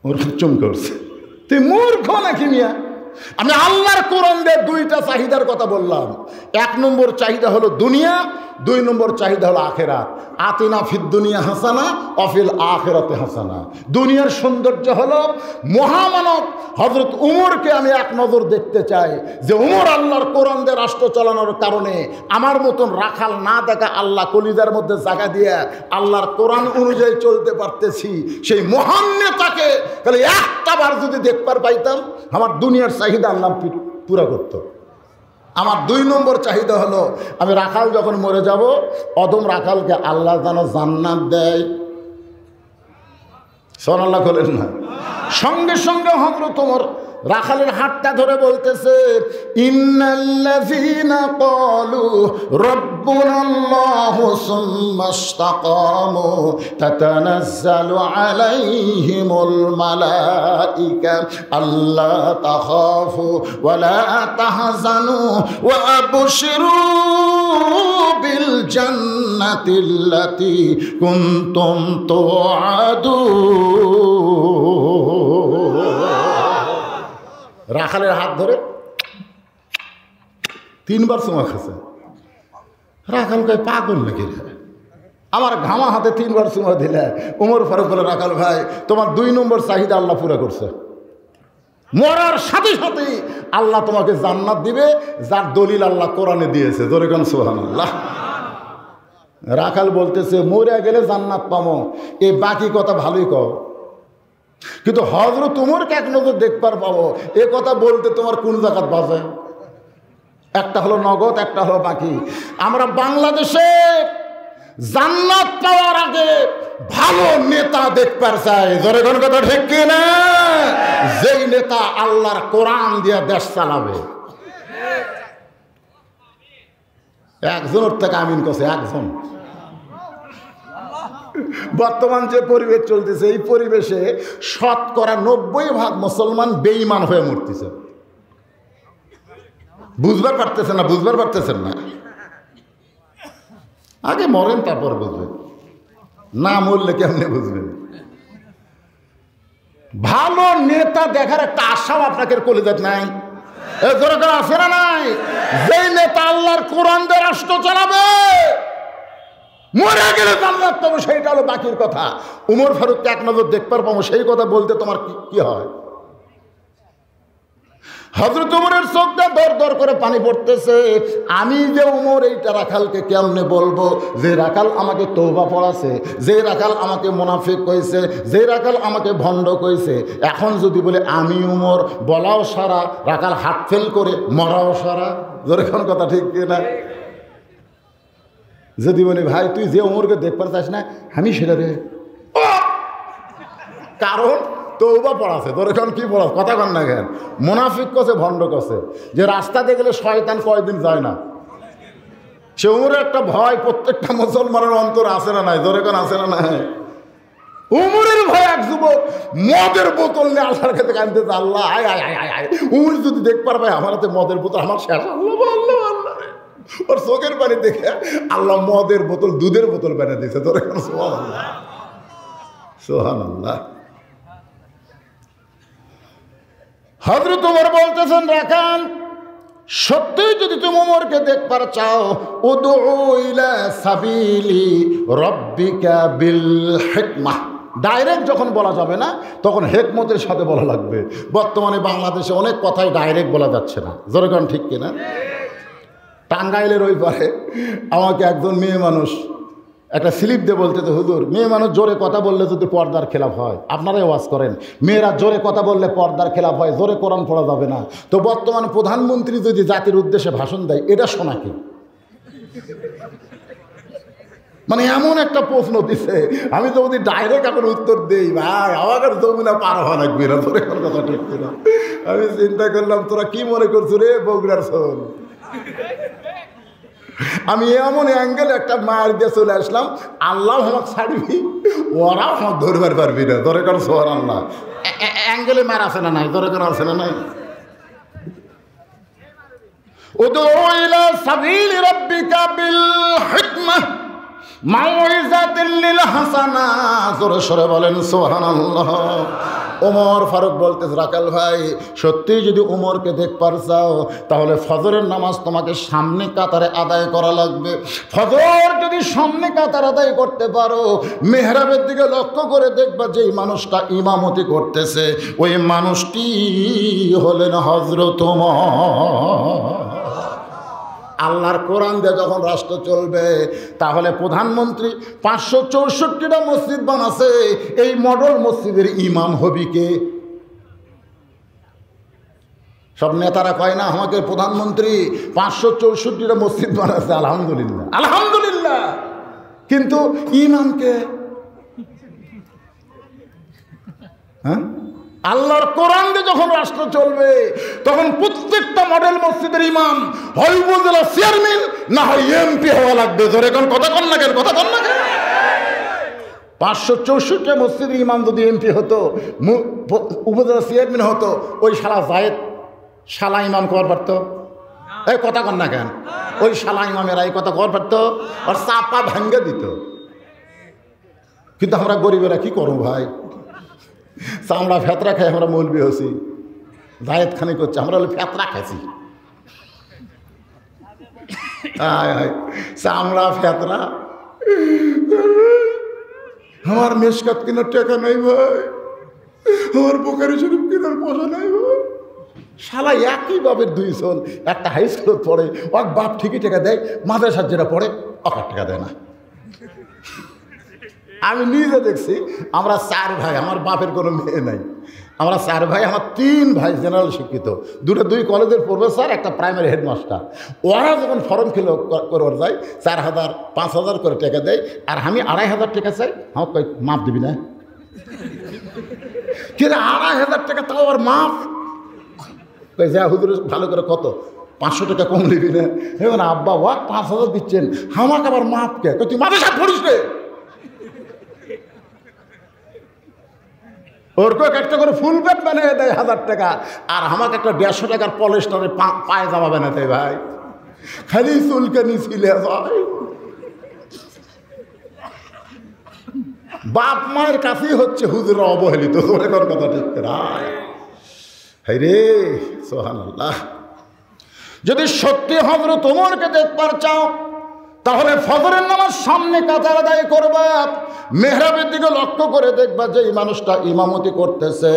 A: ওর চুম করছে, তুই মূর্খ নাকি মিয়া? আমি আল্লাহর কোরআন দিয়ে দুইটা চাহিদার কথা বললাম। এক নম্বর চাহিদা হলো দুনিয়া, দুই নম্বর চাহিদা হলো আখেরাত। আতিনা ফিদ দুনিয়া হাসানা অফিল আখেরাতে হাসানা। দুনিয়ার সৌন্দর্য হলো মহামানব হযরত উমরকে আমি এক নজর দেখতে চাই, যে উমর আল্লাহর কোরআন দিয়ে রাষ্ট্র চালানোর কারণে আমার মতন রাখাল না দেখা আল্লাহ কলিজার মধ্যে জায়গা দিয়ে আল্লাহর কোরআন অনুযায়ী চলতে পারতেছি। সেই মহান নেতাকে তাহলে একটা বার যদি দেখবার পাইতাম, আমার দুনিয়ার চাহিদা আল্লাহ পুরা করতো। আমার দুই নম্বর চাহিদা হলো আমি রাখাল যখন মরে যাব, অদম রাখালকে আল্লাহ যেন জান্নাত দেয়। সুবহানাল্লাহ বলেন না? সঙ্গে সঙ্গে হযরত ওমর রাখালের হাতটা ধরে বলতেছে ইন্নাল্লাযীনা ক্বালু রাব্বুনাল্লাহু সুম্মা ইসতাকামু তাতানাজ্জালু আলাইহিমুল মালাইকা আল্লা তাখাফু ওয়া লা তাহজানু ওয়া আবশিরু বিল জান্নাতিল্লাতী কুনতুম তুআদুন। রাখালের হাত ধরে তিনবার চুমা খাচ্ছে। রাখাল কয় পাগল নাকি রে, আমার ঘামা হাতে তিনবার চুমা দিলে? ওমর ফারুক বলে রাখাল ভাই তোমার দুই নম্বর চাহিদা আল্লাহ পুরা করছে। মরার সাথে সাথে আল্লাহ তোমাকে জান্নাত দিবে, যার দলিল আল্লাহ কোরআনে দিয়েছে। জোরে কোন সুবহানাল্লাহ। রাখাল বলতেছে মরে গেলে জান্নাত পাবো, এই বাকি কথা ভালোই কও, কিন্তু হযরত উমরকে এক নজর দেখবার পাবো এ কথা বলতে তোমার কোন জাকাত বাজে? একটা হলো নগদ, একটা হলো বাকি। আমরা বাংলাদেশে জান্নাত পাওয়ার আগে ভালো নেতা দেখবার চাই। জোরে কোন কথা ঠিক কি না? যেই নেতা আল্লাহর কোরআন দিয়ে দেশ চালাবে। একজনের থেকে আমিন করছে একজন। বর্তমান যে পরিবেশ চলতেছে, এই পরিবেশে 90% মুসলমান বেঈমান হয়ে মরতেছে। বুঝবার পারতেছেন না, বুঝবার পারতেছেন না। আগে মরেন তারপর বুঝবেন, না মরলে কেমনে বুঝবেন? ভালো নেতা দেখার একটা আশাও আপনাকে কলিজাত নাই? আছে না নাই? যে নেতা আল্লাহর কোরআন দিয়ে রাষ্ট্র চালাবে, মরে গেলে জান্নাত পাবো, সেইটা হলো বাকির কথা। উমর ফারুককে এক নজর দেখবার পাবো, সেই কথা বলতে তোমার কি হয়? হযরত উমরের চোখ দিয়ে দর দর করে পানি পড়তেছে। আমি যে উমর এইটা রাখালকে কেমনে বলবো, যে রাখাল আমাকে তওবা পড়াছে, যে রাখাল আমাকে মুনাফিক কইছে, যে রাখাল আমাকে ভণ্ড কইছে। এখন যদি বলে আমি উমর, বলাও সারা, রাখাল হাত ফেল করে মরাও সারা। জোরে কোন কথা ঠিক কিনা? যদি বলি ভাই তুই যে উমরকে দেখবার চাস না, আমি সেটা রে, কারণ তওবা পড়াছে। তোর এখন কি পড়াস? কথা কন না কেন? মুনাফিক কছে, ভণ্ড কছে, যে রাস্তাতে গেলে শয়তান কয়দিন যায় না। সে উমরের একটা ভয় প্রত্যেকটা মুসলমানের অন্তর আছে না নাই? জোরে কোন আছে না নাই? উমরের ভয় এক যুবক মদের বোতল নিয়ে আল্লাহর কাছে কাঁদতেছে, আল্লাহ আয় আয় আয় আয়। উমর যদি দেখবার পায় আমার হাতে মদের বোতল, আমার শেষ। আল্লাহ আল্লাহ আল্লাহ, ওর চোখের পানি দেখে আল্লাহ মদের বোতল দুধের বোতল বানিয়ে দিয়েছে। তোর এখন সুবহানাল্লাহ সুবহানাল্লাহ। হযরত ওমর বলতেছেন রাখাল সত্যিই যদি তুমি ওমরকে দেখবার চাও, উদউ ইলা সাবিলি রাব্বিকা বিল হিকমাহ। ডাইরেক্ট যখন বলা যাবে না, তখন হেকমতের সাথে বলা লাগবে। বর্তমানে বাংলাদেশে অনেক কথাই ডাইরেক্ট বলা যাচ্ছে না, জোরে কোন ঠিক কিনা? টাঙ্গাইলের ওই পারে আমাকে একজন মেয়ে মানুষ একটা স্লিপ দিয়ে বলতে, তো হুজুর, মেয়ে মানুষ জোরে কথা বললে যদি পর্দার খেলাফ হয়, আপনারাই ওয়াজ করেন, মেয়েরা জোরে কথা বললে পর্দার খেলাফ হয়, জোরে কোরআন পড়া যাবে না, তো বর্তমান প্রধানমন্ত্রী যদি জাতির উদ্দেশ্যে ভাষণ দেয়, এটা শোনা কি? মানে এমন একটা প্রশ্ন দিছে, আমি তো যদি ডাইরেক্ট এখন উত্তর দেই, ভাই আমাকে জমিনা পার হওয়া লাগবে না, তোর এখন কথা ঠিক কিনা। আমি চিন্তা করলাম, তোরা কি মনে করছো রে বগুড়ার শোন। আমি এমন অ্যাঙ্গেল একটা মার দিয়ে চলে আসলাম, আল্লাহ আমাকে ছাড়বি, ওরাও আমাকে ধরবার পারবি না, ধরে কারণ সোহার আল্লাহ অ্যাঙ্গেলে মার আছে না নাই, ধরে কারণ আছে না নাই। উদউ ইলা সাবিলি রাব্বিকা বিল হিকমাহ মাউইযাতিল লিল হাসানা। জোরে সরে বলেন সুবহানাল্লাহ। ওমর ফারুক বলতেছে, রাকাল ভাই, সত্যিই যদি ওমরকে দেখবার চাও, তাহলে ফজরের নামাজ তোমাকে সামনে কাতারে আদায় করা লাগবে। ফজর যদি সামনে কাতার আদায় করতে পারো, মেহরাবের দিকে লক্ষ্য করে দেখবা যেই মানুষটা ইমামতি করতেছে, ওই মানুষটি হলেন হযরত ওমর। আল্লাহর কোরআন দিয়ে যখন রাষ্ট্র চলবে, তাহলে প্রধানমন্ত্রী 564টা মসজিদ বানাছে, এই মডেল মসজিদের ইমাম হবি কে? সব নেতারা কয় না আমাকে প্রধানমন্ত্রী 564টা মসজিদ বানাচ্ছে, আলহামদুলিল্লাহ আলহামদুলিল্লাহ, কিন্তু ইমামকে? হ্যাঁ, আল্লাহর কোরআন দিয়ে যখন রাষ্ট্র চলবে, তখন প্রত্যেকটা মডেল মসজিদের ইমাম হয় উপজেলা চেয়ারম্যান, না হয় এমপি হওয়া লাগবে। ধরে এখন কথা কন না কেন, কথা কন না কেন? 564টা মসজিদের ইমাম যদি এমপি হতো, উপজেলা চেয়ারম্যান হতো, ওই শালা জায়েদ শালা ইমাম কর পারত? এই কথা কন না কেন? ওই শালা ইমামেরা এই কথা কর পারত? আর চাপা ভাঙ্গে দিত। কিন্তু আমরা গরিবেরা কি করবো ভাই, চামড়া ফেতরা খাই আমরা মৌলবি হচ্ছি, জায়েদ খানি করছে, আমরা হলে ফেতরা খাইছি। চামড়া ফেতরা, আমার মেশকাত কেনার টাকা নাই ভাই, আমার বোকারি শরীফ কেনার পয়সা নাই ভাই। শালা একই বাপের দুই জন, একটা হাই স্কুলত পড়ে, ওর বাপ ঠিকই টাকা দেয়, মাদ্রাসার যেটা পড়ে ওকে টাকা দেয় না। আমি নিজে দেখছি, আমরা 4 ভাই, আমার বাপের কোনো মেয়ে নাই, আমরা 4 ভাই, আমার 3 ভাই জেনারেল শিক্ষিত, 2 কলেজের প্রফেসর, একটা প্রাইমারি হেডমাস্টার। ওরা যখন ফর্ম ফিল করবার যায়, 4000 5000 করে টাকা দেয়, আর আমি 2500 টাকা চাই, আমার কই মাপ দিবি না? কিন্তু 2500 টাকা তাও আর মাপ কই, যা হুজুর ভালো করে কত 500 টাকা কম দিবি না? এখন আব্বা ওয়া 5000 দিচ্ছেন, আমাকে আবার মাপ কে? তুই মাদ্রাসা পড়িস রে। ওর কয়েক একটা করে ফুল প্যান্ট বানিয়ে দেয় 1000 টাকা, আর আমাকে একটা 150 টাকার পলিস্টারের পায়জামা বানাতে দেয় ভাই, খালি চুলকে নিছিলে ভাই। বাপ মায়ের কাছেই হচ্ছে হুজুরা অবহেলিত, ওরে কোন কথা ঠিক না? হাই রে সুবহানাল্লাহ। যদি সত্যি হযরত ওমরকে দেখবার চাও, তাহলে ফজরের নামাজ সামনে কাতার আদায় করবা, মেহরাবের দিকে লক্ষ্য করে দেখবা যে এই মানুষটা ইমামতি করতেছে,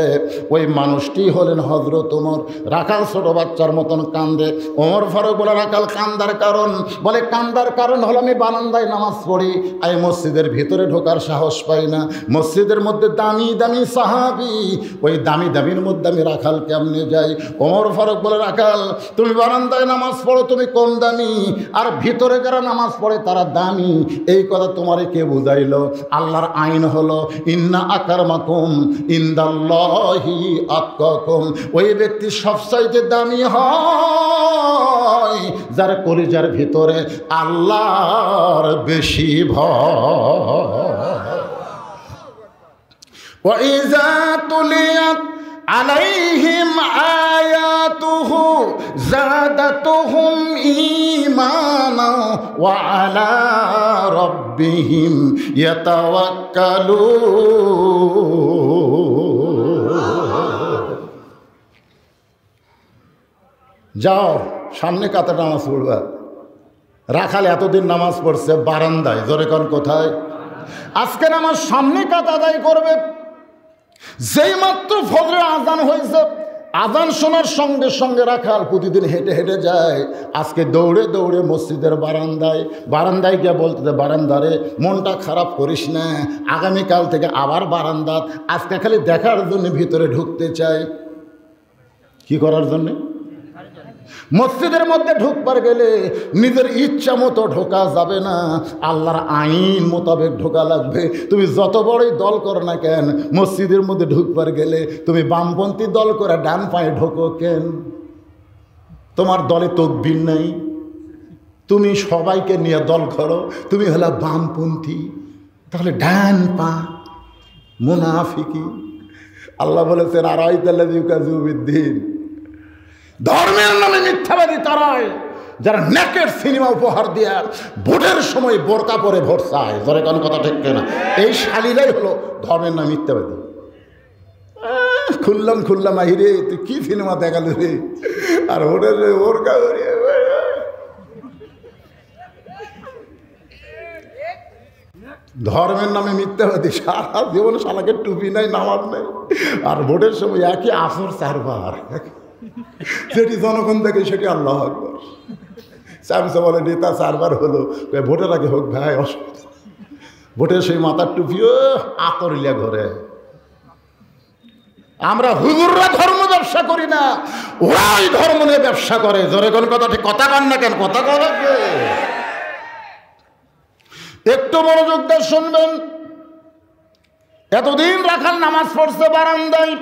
A: ওই মানুষটি হলেন হযরত ওমর। রাখাল ছোট বাচ্চার মতন কান্দে। ওমর ফারুক বলে, রাখাল কান্দার কারণ? বলে, কান্দার কারণ হলো আমি বারান্দায় নামাজ পড়ি, আমি মসজিদের ভিতরে ঢোকার সাহস পাই না। মসজিদের মধ্যে দামি দামি সাহাবী, ওই দামি দামির মধ্যে আমি রাখাল কেমনে যাই? ওমর ফারুক বলে, রাখাল তুমি বারান্দায় নামাজ পড়ো, তুমি কম দামি, আর ভিতরে যারা নামাজ পড়ে তারা দামি। এই কথা তোমারে কে বুঝাইলো? আল্লাহর আইন হলো ইন্না আকরামাকুম ইনদাল্লাহি আতকাকুম। ওই ব্যক্তি সবচাইতে দামি হয় যার কলিজার ভিতরে আল্লাহর বেশি ভয়। ওয়া ইযা তুলিয়াত আলাইহিম আয়াতুহু যাদাতুহুম ঈমানা ওয়া আলা রাব্বিহিম ইয়াতাওয়াক্কালুন। যাও সামনে কাতারে নামাজ পড়বা। রাখাল এতদিন নামাজ পড়ছে বারান্দায়, জোরে কোন কোথায়? আজকে নামাজ সামনে কাত আদায় করবে। যেই মাত্র ফজরের আজান হয়েছে, আজান শোনার সঙ্গে সঙ্গে রাখাল প্রতিদিন হেঁটে হেঁটে যায়। আজকে দৌড়ে দৌড়ে মসজিদের বারান্দায় গিয়ে বলতে, বারান্দারে মনটা খারাপ করিস না, আগামীকাল থেকে আবার বারান্দাত। আজকে খালি দেখার জন্য ভিতরে ঢুকতে চাই। কি করার জন্যে? মসজিদের মধ্যে ঢুকবার গেলে নিজের ইচ্ছা মতো ঢোকা যাবে না, আল্লাহর আইন মোতাবেক ঢোকা লাগবে। তুমি যত বড়ই দল করো না কেন, মসজিদের মধ্যে ঢুকবার গেলে তুমি বামপন্থী দল করে ডান পায়ে ঢোকো কেন? তোমার দলে তকবীর নেই, তুমি সবাইকে নিয়ে দল করো, তুমি হলো বামপন্থী, তাহলে ডান পা মুনাফিকি। আল্লাহ বলেছেন আরাইতাল্লাযী ইউকাযযিবু বিদ্দীন, ধর্মের নামে মিথ্যাবাদী তারাই যারা নেকের সিনেমা উপহার দিয়ে ভোটের সময় বোরকা পরে ভোট চায়। ধরে কোন কথা ঠিক না? এই শালীরাই হলো ধর্মের নামে মিথ্যাবাদী। খুললাম আহিরে, তুই কি সিনেমা দেখালি রে? আর ভোটের বোরকা ধর্মের নামে মিথ্যাবাদী, সারা জীবন শালাকে টুপি নাই, নামাজ নাই, আর ভোটের সময় একই আসর চারবার, যেটি জনগণ দেখে সেটি আল্লাহু আকবার। চামচা বলে নেতা চারবার হলো, ভোটের আগে হোক ভাই, অসুবিধা। ভোটের সেই মাথার টুপিও আতরিয়া ঘরে। আমরা হুজুররা ধর্ম ব্যবসা করি না, ওরাই ধর্ম নিয়ে ব্যবসা করে। জোরে কোন কথা ঠিক? কথা কান না কেন? কথা কথা একটু মনোযোগ দিয়ে শুনবেন। এতদিন রাখাল নামাজ পড়ছে বারান্দায়,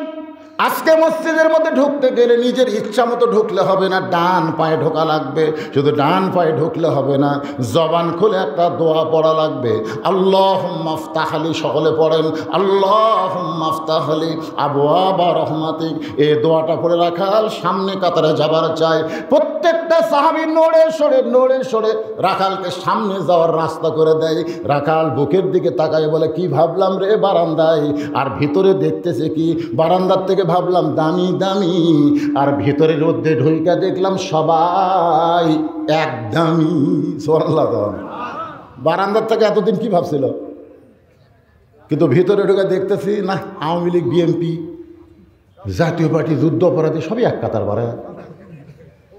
A: আজকে মসজিদের মধ্যে ঢুকতে গেলে নিজের ইচ্ছা মতো ঢুকলে হবে না, ডান পায়ে ঢোকা লাগবে। শুধু ডান পায়ে ঢুকলে হবে না, জবান খুলে একটা দোয়া পড়া লাগবে। আল্লাহুম্মা আফতাহ লি, সকলে পড়েন আল্লাহুম্মা আফতাহ লি আবওয়াবা রহমাতিক। এই দোয়াটা পড়ে রাখাল সামনে কাতারে যাবার চায়। প্রত্যেকটা সাহাবী নড়ে সরে রাখালকে সামনে যাওয়ার রাস্তা করে দেয়। রাখাল বুকের দিকে তাকায় বলে, কি ভাবলাম রে বারান্দায়, আর ভিতরে দেখতেছে কি? বারান্দার থেকে ভাবলাম দামি দামি, আর ভিতরের মধ্যে ঢুইকা দেখলাম সবাই এক দামি। সুবহানাল্লাহ। বারান্দার থেকে এতদিন কি ভাবছিল, কিন্তু ভিতরে ঢুকে দেখতেছি না, আওয়ামী লীগ, বিএনপি, জাতীয় পার্টি, যুদ্ধ অপরাধী সবই এক কাতার বাড়া।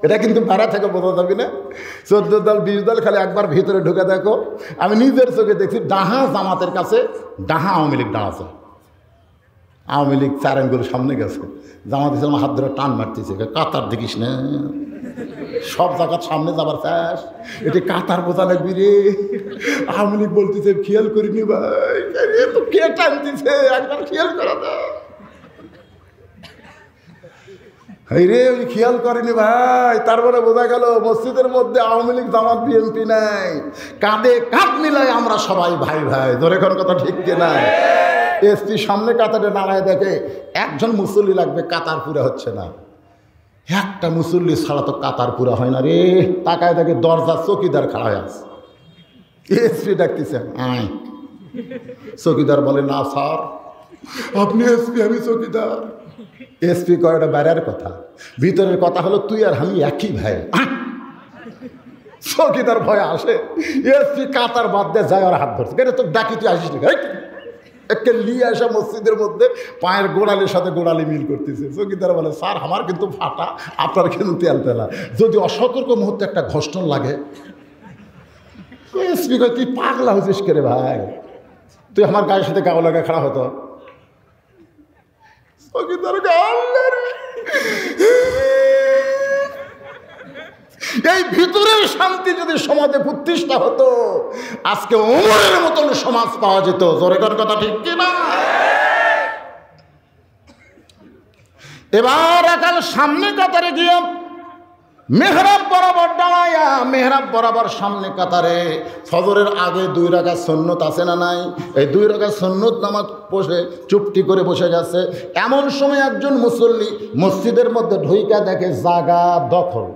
A: এটা কিন্তু ভাড়া থেকে বোঝা যাবে না। 14 দল 20 দল খালি একবার ভিতরে ঢুকে দেখো। আমি নিজের চোখে দেখছি, ডাহা জামাতের কাছে ডাহা আওয়ামী লীগ দাঁড়াচ্ছে। আওয়ামী লীগ 4 আঙ্গুল সামনে গেছে, জামাত ইসলাম হাত ধরে টান মারতেছে, কাতার দেখিস না, সব জায়গার সামনে যাবার চাস, এটি কাতার বোঝা লাগবি রে। আওয়ামী লীগ বলতেছে, খেয়াল করিনি ভাই, তো কে টানতেছে, একবার খেয়াল করা দাও। রে ওই খেয়াল করেনি ভাই। তারপরে বোঝা গেল মসজিদের মধ্যে আওয়ামী লীগ, জামাত, বিএনপি নাই, কাঁধে কাঁধ মিলাই আমরা সবাই ভাই ভাই। ধরে কোন কথা ঠিক কিনা? এসপি সামনে কাতারে দাঁড়ায় দেখে একজন মুসল্লি লাগবে, কাতার পুরা হচ্ছে না। একটা মুসল্লি ছাড়া তো কাতার পুরা হয় না রে। তাকায় দেখে দরজা চৌকিদার খাড়া হয়ে আছে। এসপি ডাকতেছে, আয়। চৌকিদার বলে, না স্যার, আপনি এসপি, আমি চৌকিদার। এসপি কয়, ওটা বাইরের কথা, ভিতরের কথা হলো তুই আর আমি একই ভাই। চৌকিদার ভয়ে আসে, এসপি কাতার বাদ দিয়ে যায়, আর হাত ধরছে, কেন তোর ডাকি, তুই আসিস না? একে লিয়ে আসা মসজিদের মধ্যে পায়ের গোড়ালির সাথে গোড়ালি মিল করতেছে। চৌকিদার বলে, স্যার আমার কিন্তু ফাটা, আপনার কিন্তু তেল তেলা, যদি অসতর্ক মুহূর্তে একটা ঘর্ষণ লাগে। এসপি কয়, তুই পাগলা হয়েছিস কে রে ভাই, তুই আমার গায়ের সাথে গাও লাগা খাড়া হতো। চৌকিদার এই ভিতরের শান্তি যদি সমাজে প্রতিষ্ঠা হতো, আজকে ওমরের মতন সমাজ পাওয়া যেত। জোরে কোন কথা ঠিক কিনা? এবার রাখাল সামনে কাতারে গিয়ে মেহরাব বরাবর দাঁড়ায়া, মেহরাব বরাবর সামনে কাতারে ফজরের আগে 2 রাকাত সুন্নত আছে না নাই? এই 2 রাকাত সুন্নত নামাজ বসে চুপটি করে বসে গেছে। এমন সময় একজন মুসল্লি মসজিদের মধ্যে ঢুইকা দেখে জায়গা দখল।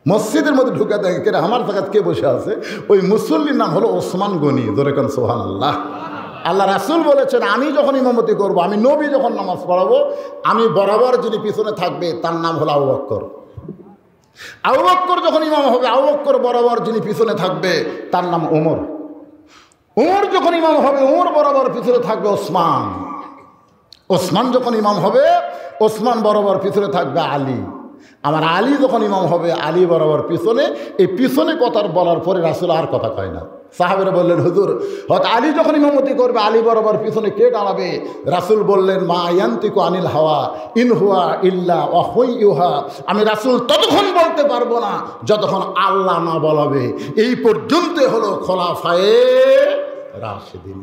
A: মসজিদের মধ্যে ঢুকে দেখে, কে আমার জায়গায় কে বসে আছে? ওই মুসল্লির নাম হলো ওসমান গনি। ধরে কেন? সুবহানাল্লাহ। আল্লাহ রাসূল বলেছেন, আমি যখন ইমামতি করব, আমি নবী যখন নামাজ পড়াবো, আমি বরাবর যিনি পিছনে থাকবে তার নাম হলো আবু বকর। আবু বকর যখন ইমাম হবে, আবু বকর বরাবর যিনি পিছনে থাকবে তার নাম ওমর। ওমর যখন ইমাম হবে, ওমর বরাবর পিছনে থাকবে ওসমান। ওসমান যখন ইমাম হবে, ওসমান বরাবর পিছনে থাকবে আলী। আমার আলী যখন ইমাম হবে, আলী বরাবর পিছনে। এই পিছনে কথার বলার পরে রাসূল আর কথা কয় না। সাহাবেরা বললেন, হুজুর হয়তো আলী যখন ইমামতি করবে, আলী বরাবর পিছনে কে দাঁড়াবে? রাসূল বললেন, মা ইয়ান্তিকু আনিল হাওয়া ইন হুয়া ইল্লা ওয়াহয়ুহা। আমি রাসূল ততক্ষণ বলতে পারবো না যতক্ষণ আল্লাহ না বলাবে। এই পর্যন্ত হলো খোলাফায়ে রাশিদিন।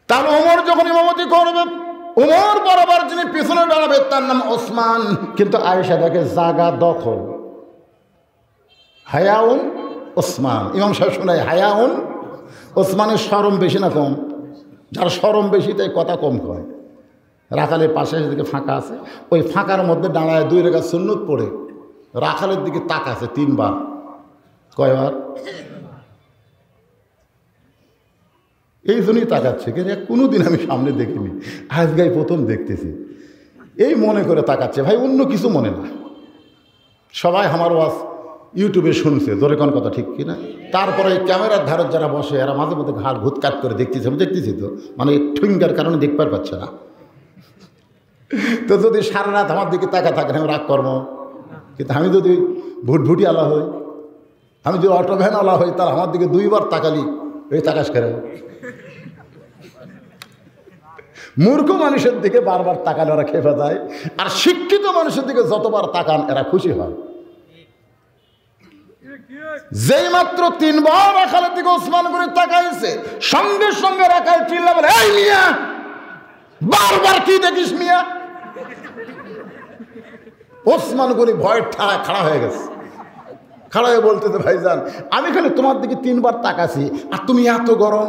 A: তাহলে ওমর যখন ইমামতি করবে, ওমর বরাবর যিনি পিছনে দাঁড়াবে তার নাম ওসমান। কিন্তু আয়েশা দেখে জায়গা দখল, হায়াউন ওসমান। ইমাম সাহেব শোনায় হায়াউন ওসমানের শরম বেশি না কম? যার শরম বেশি তাই কথা কম কয়। রাখালের পাশে দিকে ফাঁকা আছে, ওই ফাঁকার মধ্যে দাঁড়ায় 2 রাকাত সুন্নত পড়ে রাখালের দিকে তাকাছে 3 বার। কয়বার? এই জন্যই তাকাচ্ছে। কিন্তু কোনোদিন আমি সামনে দেখিনি, আজকেই প্রথম দেখতেছি। এই মনে করে তাকাচ্ছে, ভাই অন্য কিছু মনে না। সবাই আমার ওয়াজ ইউটিউবে শুনছে, জোরে কোন কথা ঠিক কিনা? তারপরে এই ক্যামেরার ধারত যারা বসে এরা মাঝে মধ্যে ঘাট ঘুতকাট করে দেখতেছে। আমি দেখতেছি তো, মানে ঠুঙ্গার কারণে দেখতে পাচ্ছে না। তো যদি সারা রাত আমার দিকে তাকা থাকেন আমি রাগ করবো। কিন্তু আমি যদি ভুটভুটি আলা হই, আমি যদি অটো ভ্যান আলা হই, তার আমার দিকে 2 বার তাকালি, এই তাকাস করে। মূর্খ মানুষের দিকে বারবার তাকালে ওরা খেপে যায়, আর শিক্ষিত মানুষের দিকে যতবার তাকান এরা খুশি হয়। যেই মাত্র 3 বার রাখালের দিকে ওসমান করে তাকাইছে, সঙ্গে সঙ্গে রাখাল চিল্লা বলে, এই মিয়া বারবার কি দেখিস মিয়া? ওসমান গনি ভয়ের ঠাড়া খাড়া হয়ে গেছে। খাড়া হয়ে বলতেছে, ভাইজান আমি খালি তোমার দিকে 3 বার তাকাছি আর তুমি এত গরম।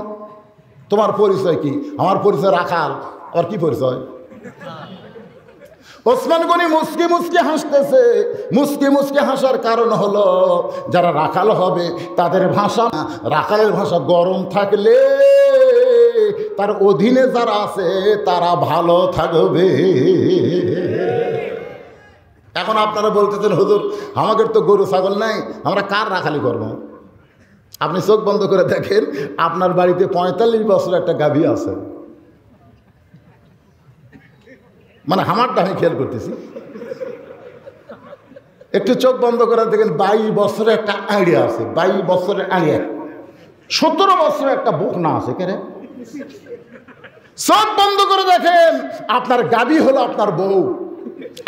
A: তোমার পরিচয় কি? আমার পরিচয় রাখাল। আর কি পরিচয়? ওসমান গনি মুসকি মুসকি হাসতেছে। মুসকি মুসকি হাসার কারণ হলো যারা রাখাল হবে তাদের ভাষা, রাখালের ভাষা গরম থাকলে তার অধীনে যারা আছে তারা ভালো থাকবে। এখন আপনারা বলতেছেন, হুজুর আমাদের তো গরু ছাগল নাই, আমরা কার রাখালি করব? আপনি চোখ বন্ধ করে দেখেন, আপনার বাড়িতে 45 বছর একটা গাভী আছে। মানে আমারটা আমি খেয়াল করতেছি। একটু চোখ বন্ধ করে দেখেন, 22 বছরের একটা আইডিয়া আছে। 22 বছরের আইডিয়া, 17 বছরের একটা বকনা আছে। কে রে? চোখ বন্ধ করে দেখেন, আপনার গাভী হলো আপনার বউ,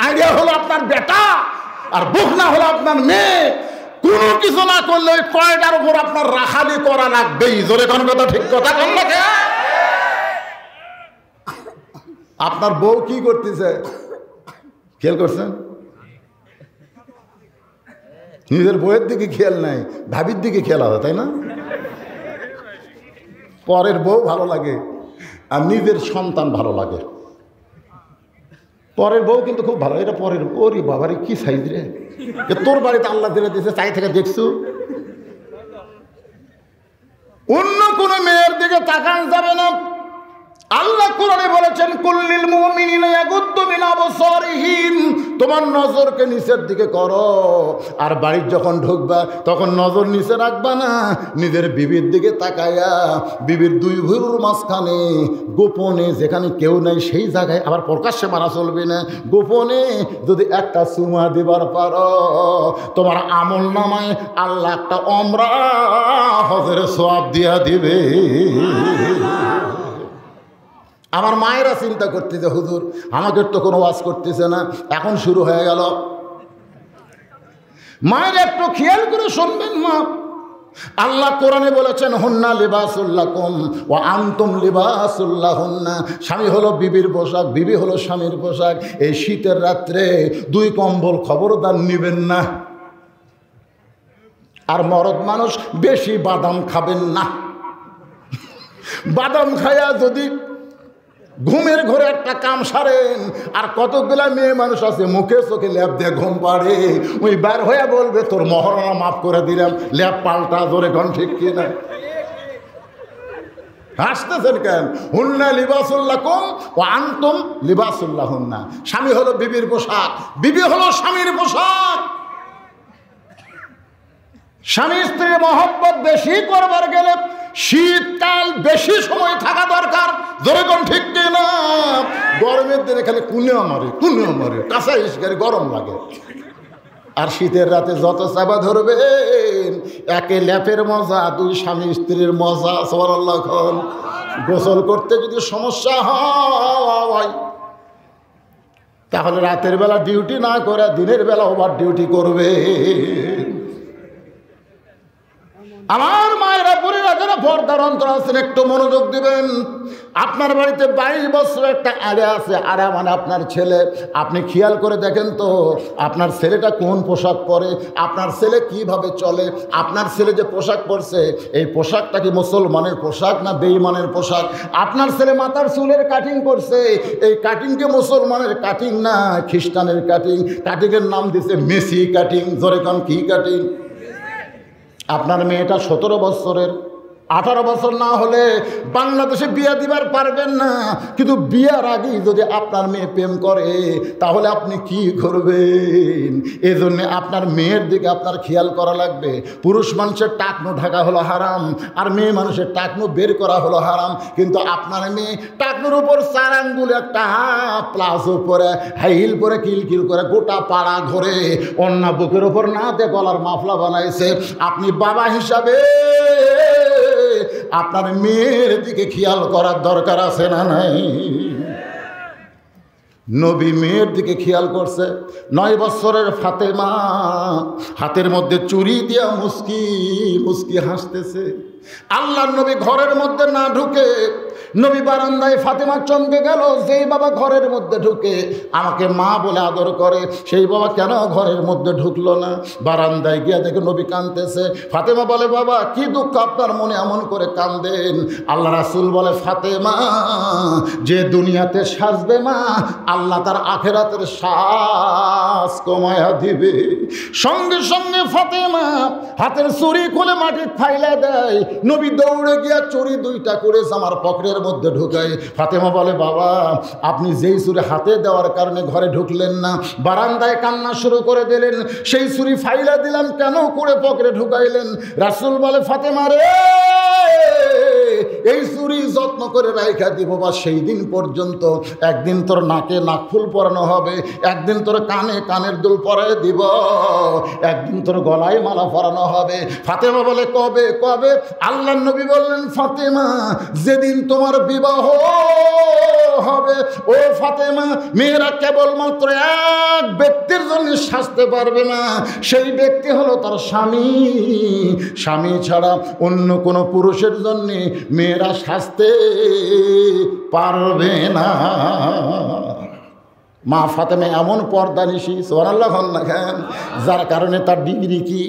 A: আইডিয়া হলো আপনার বেটা, আর বকনা হলো আপনার মেয়ে। কোনো কিছু না করলে ওই কয়টার উপর আপনার রাখালি করা লাগবেই। জোরে কোন কথা ঠিক কথা কোন না? আপনার বউ কি করতেছে খেয়াল করছেন? নিজের বউয়ের দিকে খেয়াল নাই, ভাবির দিকে খেয়াল আছে, তাই না? পরের বউ ভালো লাগে আর নিজের সন্তান ভালো লাগে। পরের বউ কিন্তু খুব ভালো। এটা পরের, ওরে বাবারে কি সাইজ রে! তোর বাড়িতে আল্লাহ দিলে দিয়েছে, চাই থেকে দেখছো। অন্য কোন মেয়ের দিকে তাকান যাবে না। আল্লাহ কোরআনে বলেছেন, কুল্লিল মুমিনিনা ইয়াগুদ্দু মিন আবসারিহিম, তোমার নজরকে নিচের দিকে করো। আর বাড়ির যখন ঢুকবা তখন নজর নিচে রাখবা না, নিজের বিবির দিকে তাকায়া বিবির 2 ভুরুর মাঝখানে গোপনে, যেখানে কেউ নেই সেই জায়গায়, আবার প্রকাশ্যে মারা চলবে না, গোপনে যদি একটা চুমা দিবার পারো, তোমার আমল নামায় আল্লাহ একটা ওমরা হজের সওয়াব দিয়া দিবে। আমার মায়েরা চিন্তা করতেছে, হুজুর আমাদের তো কোনো ওয়াজ করতেছে না, এখন শুরু হয়ে গেল। মায়ের একটু খেয়াল করে শুনবেন মা। আল্লাহ কোরআনে বলেছেন, হুন্না লিবাসুল লাকুম ওয়া আনতুম লিবাসুল লাহুন্না। স্বামী হলো বিবির পোশাক, বিবি হলো স্বামীর পোশাক। এই শীতের রাত্রে 2 কম্বল খবরদার নিবেন না। আর মরদ মানুষ বেশি বাদাম খাবেন না। বাদাম খায়া যদি ঘুমের ঘরে একটা কাম সারেন, আর কতগুলা মেয়ে মানুষ আছে মুখে চোখে ল্যাপ দিয়ে ঘুম পাড়ে, ওই বার হয়ে বলবে তোর মহরণা মাফ করে দিলাম, ল্যাপ পাল্টা। জোরে কোন ঠিক কিনা? হাসতেছেন কেন? হুন্না লিবাসুল্লাকুম ওয়া আনতুম লিবাসুল্লাহুন্না। স্বামী হলো বিবির পোশাক, বিবি হলো স্বামীর পোশাক। স্বামী স্ত্রীর মহব্বত বেশি করবার গেলে শীতকাল বেশি সময় থাকা দরকার। যেরকম ঠিক কিনা? গরমের দিনে খালি কুনিও মারে কাঁচা ইস্কারে গরম লাগে। আর শীতের রাতে যত চাপা ধরবেন, একে ল্যাপের মজা, দুই স্বামী স্ত্রীর মজা। সুবহানাল্লাহ। গোসল করতে যদি সমস্যা হয় তাহলে রাতের বেলা ডিউটি না করে দিনের বেলা ওভার ডিউটি করবে। আমার মায়েরা বোনেরা যারা পর্দার অন্তর আছেন, একটু মনোযোগ দিবেন। আপনার বাড়িতে 22 বছর একটা আড়ে আছে, আড়া মানে আপনার ছেলে। আপনি খেয়াল করে দেখেন তো আপনার ছেলেটা কোন পোশাক পরে, আপনার ছেলে কিভাবে চলে। আপনার ছেলে যে পোশাক পরছে, এই পোশাকটা কি মুসলমানের পোশাক না বেঈমানের পোশাক? আপনার ছেলে মাথার চুলের কাটিং করছে, এই কাটিংকে মুসলমানের কাটিং না খ্রিস্টানের কাটিং। কাটিংয়ের নাম দিছে মেসি কাটিং। জোরে কোন কি কাটিং? আপনার মেয়েটা 17 বছরের, 18 বছর না হলে বাংলাদেশে বিয়ে দিবার পারবেন না। কিন্তু বিয়ার আগেই যদি আপনার মেয়ে প্রেম করে তাহলে আপনি কি করবেন? এই জন্যে আপনার মেয়ের দিকে আপনার খেয়াল করা লাগবে। পুরুষ মানুষের টাকনো ঢাকা হলো হারাম, আর মেয়ে মানুষের টাকনো বের করা হলো হারাম। কিন্তু আপনার মেয়ে টাকনোর উপর 4 আঙ্গুল একটা প্লাস উপরে হাইল পরে কিলকিল করে গোটা পাড়া ঘরে অন্য বুকের ওপর নাতে গলার মাফলা বানাইছে। আপনি বাবা হিসাবে আপনার মেয়ের দিকে খেয়াল করার দরকার আছে না নাই? নবী মেয়ের দিকে খেয়াল করছে। 9 বছরের ফাতেমা হাতের মধ্যে চুরি দিয়া মুস্কি মুস্কি হাসতেছে। আল্লাহর নবী ঘরের মধ্যে না ঢুকে নবী বারান্দায়, ফাতেমা চমকে গেল। যেই বাবা ঘরের মধ্যে ঢুকে আমাকে মা বলে আদর করে, সেই বাবা কেন ঘরের মধ্যে ঢুকলো না? বারান্দায় গিয়া দেখে নবী কাঁদতেছে। ফাতেমা বলে, বাবা কি দুঃখ আপনার মনে, এমন করে কাঁদেন? আল্লাহ রাসূল বলে, ফাতেমা যে দুনিয়াতে সাজবে মা, আল্লাহ তার আখেরাতের শ্বাস কমায়া দিবে। সঙ্গে সঙ্গে ফাতেমা হাতের চুরি খুলে মাটি ফাইলা দেয়। নবী দৌড়ে গিয়া চুরি 2টা করে জামার পকেটের মধ্যে ঢুকায়। ফাতেমা বলে, বাবা আপনি যেই চুরি হাতে দেওয়ার কারণে ঘরে ঢুকলেন না, বারান্দায় কান্না শুরু করে দিলেন, সেই চুরি ফাইলা দিলাম কেন করে পকেটে ঢুকাইলেন? রাসূল বলে, ফাতেমা রে, এই চুরি যত্ন করে রাইখা দিব বা সেই দিন পর্যন্ত। একদিন তোর নাকে নাকফুল পরানো হবে, একদিন তোর কানে কানের দুল পরায় দিব, একদিন তোর গলায় মালা পরানো হবে। ফাতেমা বলে, কবে কবে? আল্লাহর নবী বললেন, ফাতেমা যেদিন তোমার বিবাহ হবে ও ফাতেমা, মেয়েরা কেবলমাত্র এক ব্যক্তির জন্য সাজতে পারবে না, সেই ব্যক্তি হলো তার স্বামী। স্বামী ছাড়া অন্য কোনো পুরুষের জন্য মেয়েরা সাজতে পারবে না। মা ফাতেমা এমন পর্দানিশী, সুবহানাল্লাহ, যার কারণে তার ডিগ্রি কি?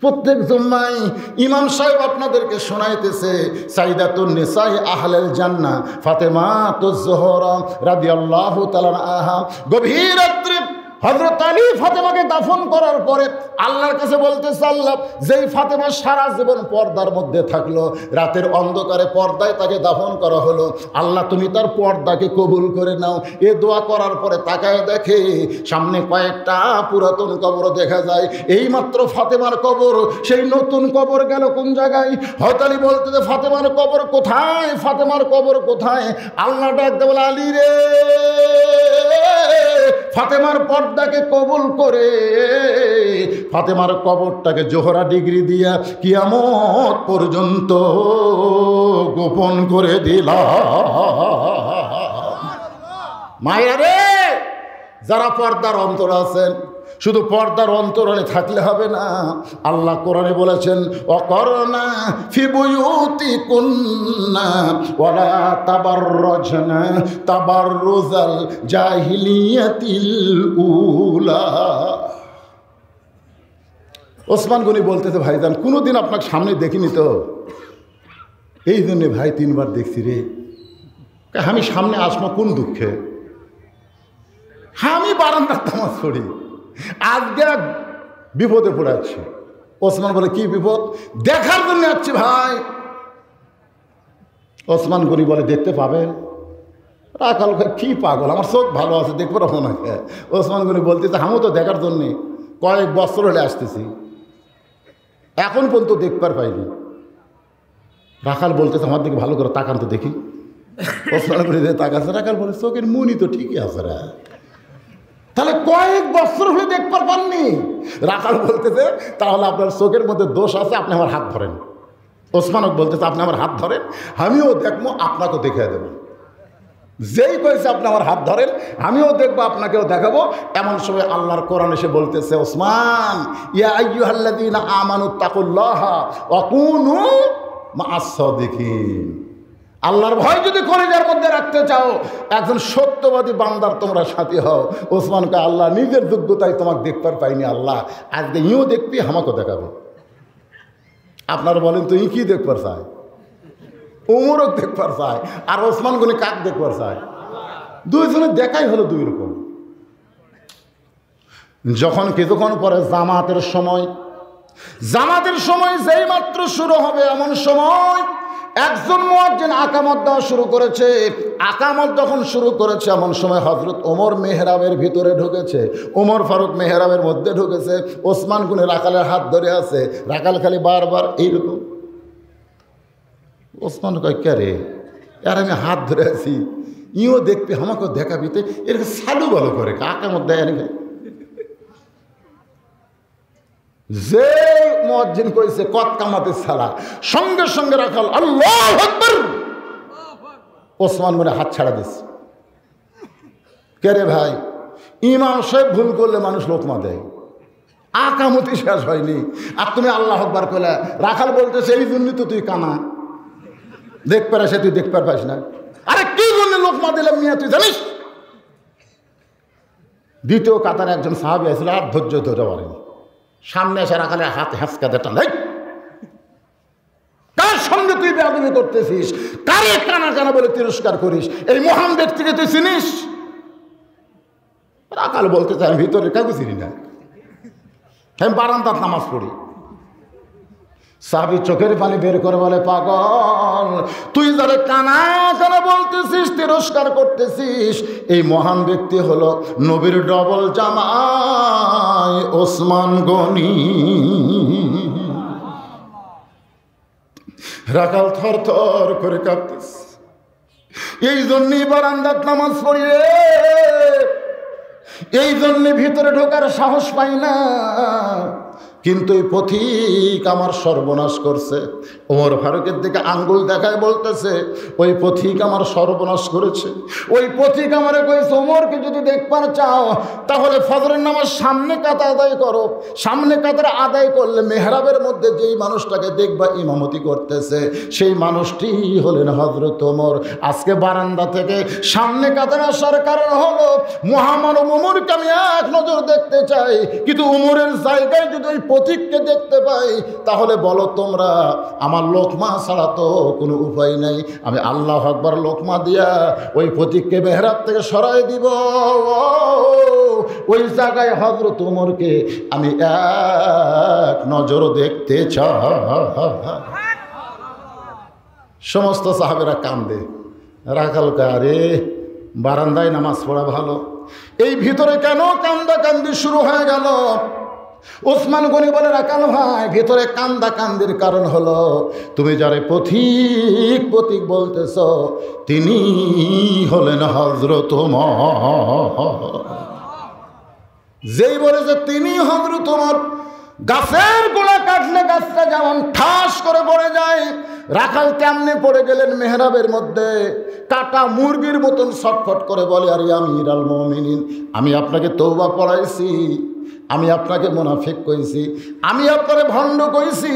A: প্রত্যেক জুম্মায় ইমাম সাহেব আপনাদেরকে শোনাইতেছে সাইদাতুন নিসাই আহলেল জান্নাহ ফাতেমাতুজ জোহরা রাদিয়াল্লাহু তাআলা আনহা। গভীর রাত্রে হযরত আলী ফাতেমাকে দাফন করার পরে আল্লাহর কাছে বলতেছে, আল্লাহ যেই ফাতেমা সারা জীবন পর্দার মধ্যে থাকলো, রাতের অন্ধকারে পর্দায় তাকে দাফন করা হলো, আল্লাহ তুমি তার পর্দাকে কবুল করে নাও। এ দোয়া করার পরে তাকায় দেখে সামনে কয়েকটা পুরাতন কবর দেখা যায়। এইমাত্র ফাতেমার কবর, সেই নতুন কবর গেল কোন জায়গায়? হযরত আলী বলতেছে, ফাতেমার কবর কোথায়? ফাতেমার কবর কোথায়? আল্লাহ ডাকতে বলে, আলী রে, ফাতেমার পর্দাকে কবুল করে ফাতেমার কবরটাকে জোহরা ডিগ্রি দিয়া কিয়ামত পর্যন্ত গোপন করে দিলাম। মায়েরা রে, যারা পর্দার অন্তর আছেন, শুধু পর্দার অন্তরালে থাকলে হবে না। আল্লাহ কোরআনে বলেছেন, অকরনা ফি বুয়ুতিকুন্না ওয়ালা তাবাররাজনা তাবাররুজাল জাহিলিয়াতিল উলা। ওসমান গনি বলতেছে, ভাইজান কোনোদিন আপনাকে সামনে দেখিনি তো, এই জন্যে ভাই 3 বার দেখছি রে। আমি সামনে আসবো কোন দুঃখে? আমি বারান্দার তামাজ পড়ি, আজকে বিপদে পড়ে যাচ্ছি। ওসমান বলে, কি বিপদ? দেখার জন্য যাচ্ছি ভাই। ওসমান গনি বলে দেখতে পাবেন? রাখাল কি পাগল, আমার চোখ ভালো আছে, দেখবো রকম না। ওসমান গনি বলতেছে আমিও তো দেখার জন্যে কয়েক বছর হলে আসতেছি, এখন পর্যন্ত দেখবার পাইনি। রাখাল বলতেছে আমার দিকে ভালো করে তাকান তো দেখি। ওসমান গনি তাকাচ্ছে, রাখাল বলে চোখের মুনি তো ঠিকই আছে রে, তাহলে কয়েক বছর হলে দেখবার পাননি? রাখাল বলতেছে তাহলে আপনার চোখের মধ্যে দোষ আছে, আপনি আমার হাত ধরেন। ওসমানক বলতেছে আপনি আমার হাত ধরেন, আমিও দেখবো, আপনাকেও দেখে দেবো। যেই কয়েছে আপনি আমার হাত ধরেন, আমিও দেখবো, আপনাকেও দেখাবো। এমন সময় আল্লাহর কোরআন এসে বলতেছে ওসমান ইয়া আইয়ুহাল্লাযীনা আমানুত্তাকুল্লাহা ওয়া কুনু মা'আস সাদিকিন। আল্লাহর ভয় যদি কলিজার মধ্যে রাখতে চাও, একজন সত্যবাদী বান্দার তোমরা সাথী হও। ওসমানকে আল্লাহ নিজের যোগ্যতায় তোমাকে দেখবার পাইনি, আল্লাহ আজকে ইও দেখবি, আমাকেও দেখাবে। আপনারা বলেন তো ই কি দেখবার চায়? ওমরও দেখবার চায়, আর ওসমান গনি কাক দেখবার চায়? দুইজনের দেখাই হলো দুই রকম। যখন কিছুক্ষণ পরে জামাতের সময় যেই মাত্র শুরু হবে, এমন সময় একজন মুয়াজ্জিন আকামত দেওয়া শুরু করেছে। আকামত যখন শুরু করেছে, এমন সময় হযরত ওমর মেহরাবের ভিতরে ঢুকেছে, ওমর ফারুক মেহরাবের মধ্যে ঢুকেছে। ওসমান গনি রাখালের হাত ধরে আছে, রাখাল খালি বারবার এইরকম। ওসমান কয় কে রে, আর আমি হাত ধরে আছি, ইও দেখবি, আমাকেও দেখাবিতে, এরকম সালু ভালো করে আকামত দেয়। যে মুয়াজ্জিন কইছে কত কামাতে সালা, সঙ্গে সঙ্গে রাখাল আল্লাহু আকবার, ওসমান গনি হাত ছাড়া দিচ্ছে। কে রে ভাই, ইমাম সাহেব ভুল করলে মানুষ লোকমা দেয়, আকামতি শেষ হয়নি আর তুমি আল্লাহু আকবার কইলা। রাখাল বলতেছে এই জন্যই তো তুই কানা, দেখবার আসে তুই দেখবার পাস না। আরে কি জন্য লোকমা দিলাম মিয়া তুই জানিস? দ্বিতীয় কাতারে একজন সাহাবী আসলে আর ধৈর্য ধরে পারেনি, সামনে এসে রাখালের হাত হ্যাঁচকাতে টান, কার সঙ্গে তুই বেয়াদবি করতেছিস, কারে কানা কানা বলে তিরস্কার করিস, এই মহান ব্যক্তিকে তুই চিনিস? রাখাল বলতে চাই আমি ভিতরে কাউকে চিনি না, আমি বারান্দার নামাজ পড়ি। সাহাবী চোখের পানি বের করে বলে পাগল, তুই যারা কানা কানা বলতেছিস, তিরস্কার করতেছিস, এই মহান ব্যক্তি হলো নবীর ডবল জামাই ওসমান গনি। রাখাল থর থর করে কাঁপতেছে। এই জন্যই বারান্দার নামাজ পড়ি রে, এই জন্যে ভিতরে ঢোকার সাহস পাই না। কিন্তু এই পথিক আমার সর্বনাশ করছে। ওমর ফারুকের দিকে আঙ্গুল দেখায় বলতেছে ওই পথিক আমার সর্বনাশ করেছে। ওই পথিক আমারে কইছে ওমরকে যদি দেখবার চাও তাহলে ফজরের নামাজ সামনে কাতার আদায় করো। সামনে কাতার আদায় করলে মেহরাবের মধ্যে যেই মানুষটাকে দেখবা ইমামতি করতেছে সেই মানুষটি হলেন হযরত ওমর। আজকে বারান্দা থেকে সামনে কাতার আসার কারণ হলো মহামানব ওমরকে আমি এক নজর দেখতে চাই, কিন্তু ওমরের জায়গায় যদি ওই পথিককে দেখতে পাই তাহলে বলো তোমরা আমার লোকমা ছাড়া তো কোনো উপায় নাই। আমি আল্লাহু আকবার লোকমা দিয়া ওই পথিককে মেহরাব থেকে সরাই দিব। ওই জায়গায় হযরত ওমরকে আমি এক নজর দেখতে চাই। সমস্ত সাহাবেরা কান্দে। রাখাল আরে বারান্দায় নামাজ পড়া ভালো, এই ভিতরে কেন কান্দা কান্দি শুরু হয়ে গেল? ওসমান গনি বলে রাখাল ভাই ভিতরে কান্দা কান্দির কারণ হলো তুমি যারে পথিক পথিক বলতেছ তিনি হলেন হযরত ওমর। যেই বলেছে তিনি হযরত ওমর, গাছের গোড়া কাটলে গাছটা যেমন ঠাস করে পড়ে যায়, রাখাল তেমনি পড়ে গেলেন মেহরাবের মধ্যে। কাটা মুরগির মতন ছটফট করে বলে আরে আমিরুল মুমিনিন, আমি আপনাকে তওবা পড়াইছি, আমি আপনাকে মুনাফিক কইছি, আমি আপনারে ভণ্ড কইছি,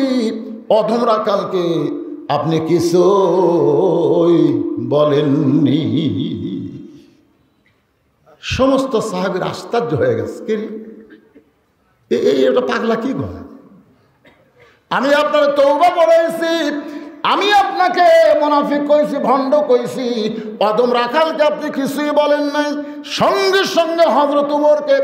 A: অধম রাখালকে আপনি কিছুই বলেননি। সমস্ত সাহাবীর আশ্চর্য হয়ে গেছে, কি এটা পাগলা কি বলে? আমি আপনার তওবা পড়াইছি, আমি আপনাকে মুনাফিক কইছি, ভণ্ড কইছি, অদম রাখালকে আপনি কিছুই বলেন নাই। সঙ্গে সঙ্গে হযরত ওমরকে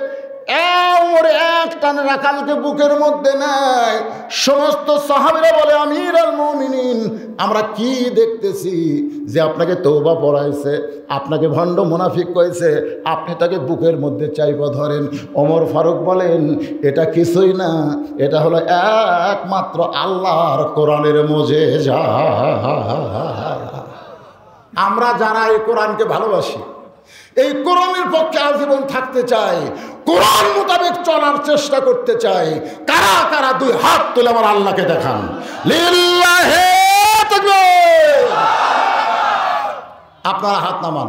A: ওরে এক টানে রাখালকে বুকের মধ্যে নেয়। সমস্ত সাহাবীরা বলে আমিরুল মুমিনিন, আমরা কি দেখতেছি যে আপনাকে তওবা পড়াইছে, আপনাকে ভণ্ড মুনাফিক কইছে, আপনি তাকে বুকের মধ্যে চাইবা ধরেন। ওমর ফারুক বলেন এটা কিছুই না, এটা হলো একমাত্র আল্লাহর কোরআনের মুজিজা। আমরা যারা এই কোরআনকে ভালোবাসি, এই কোরআনের পক্ষে আজীবন থাকতে চাই, কোরআন মোতাবেক চলার চেষ্টা করতে চাই, কারা কারা দুই হাত তুলে আমার আল্লাহকে দেখান। লিল্লাহি তাকবীর। আপনারা হাত নামান।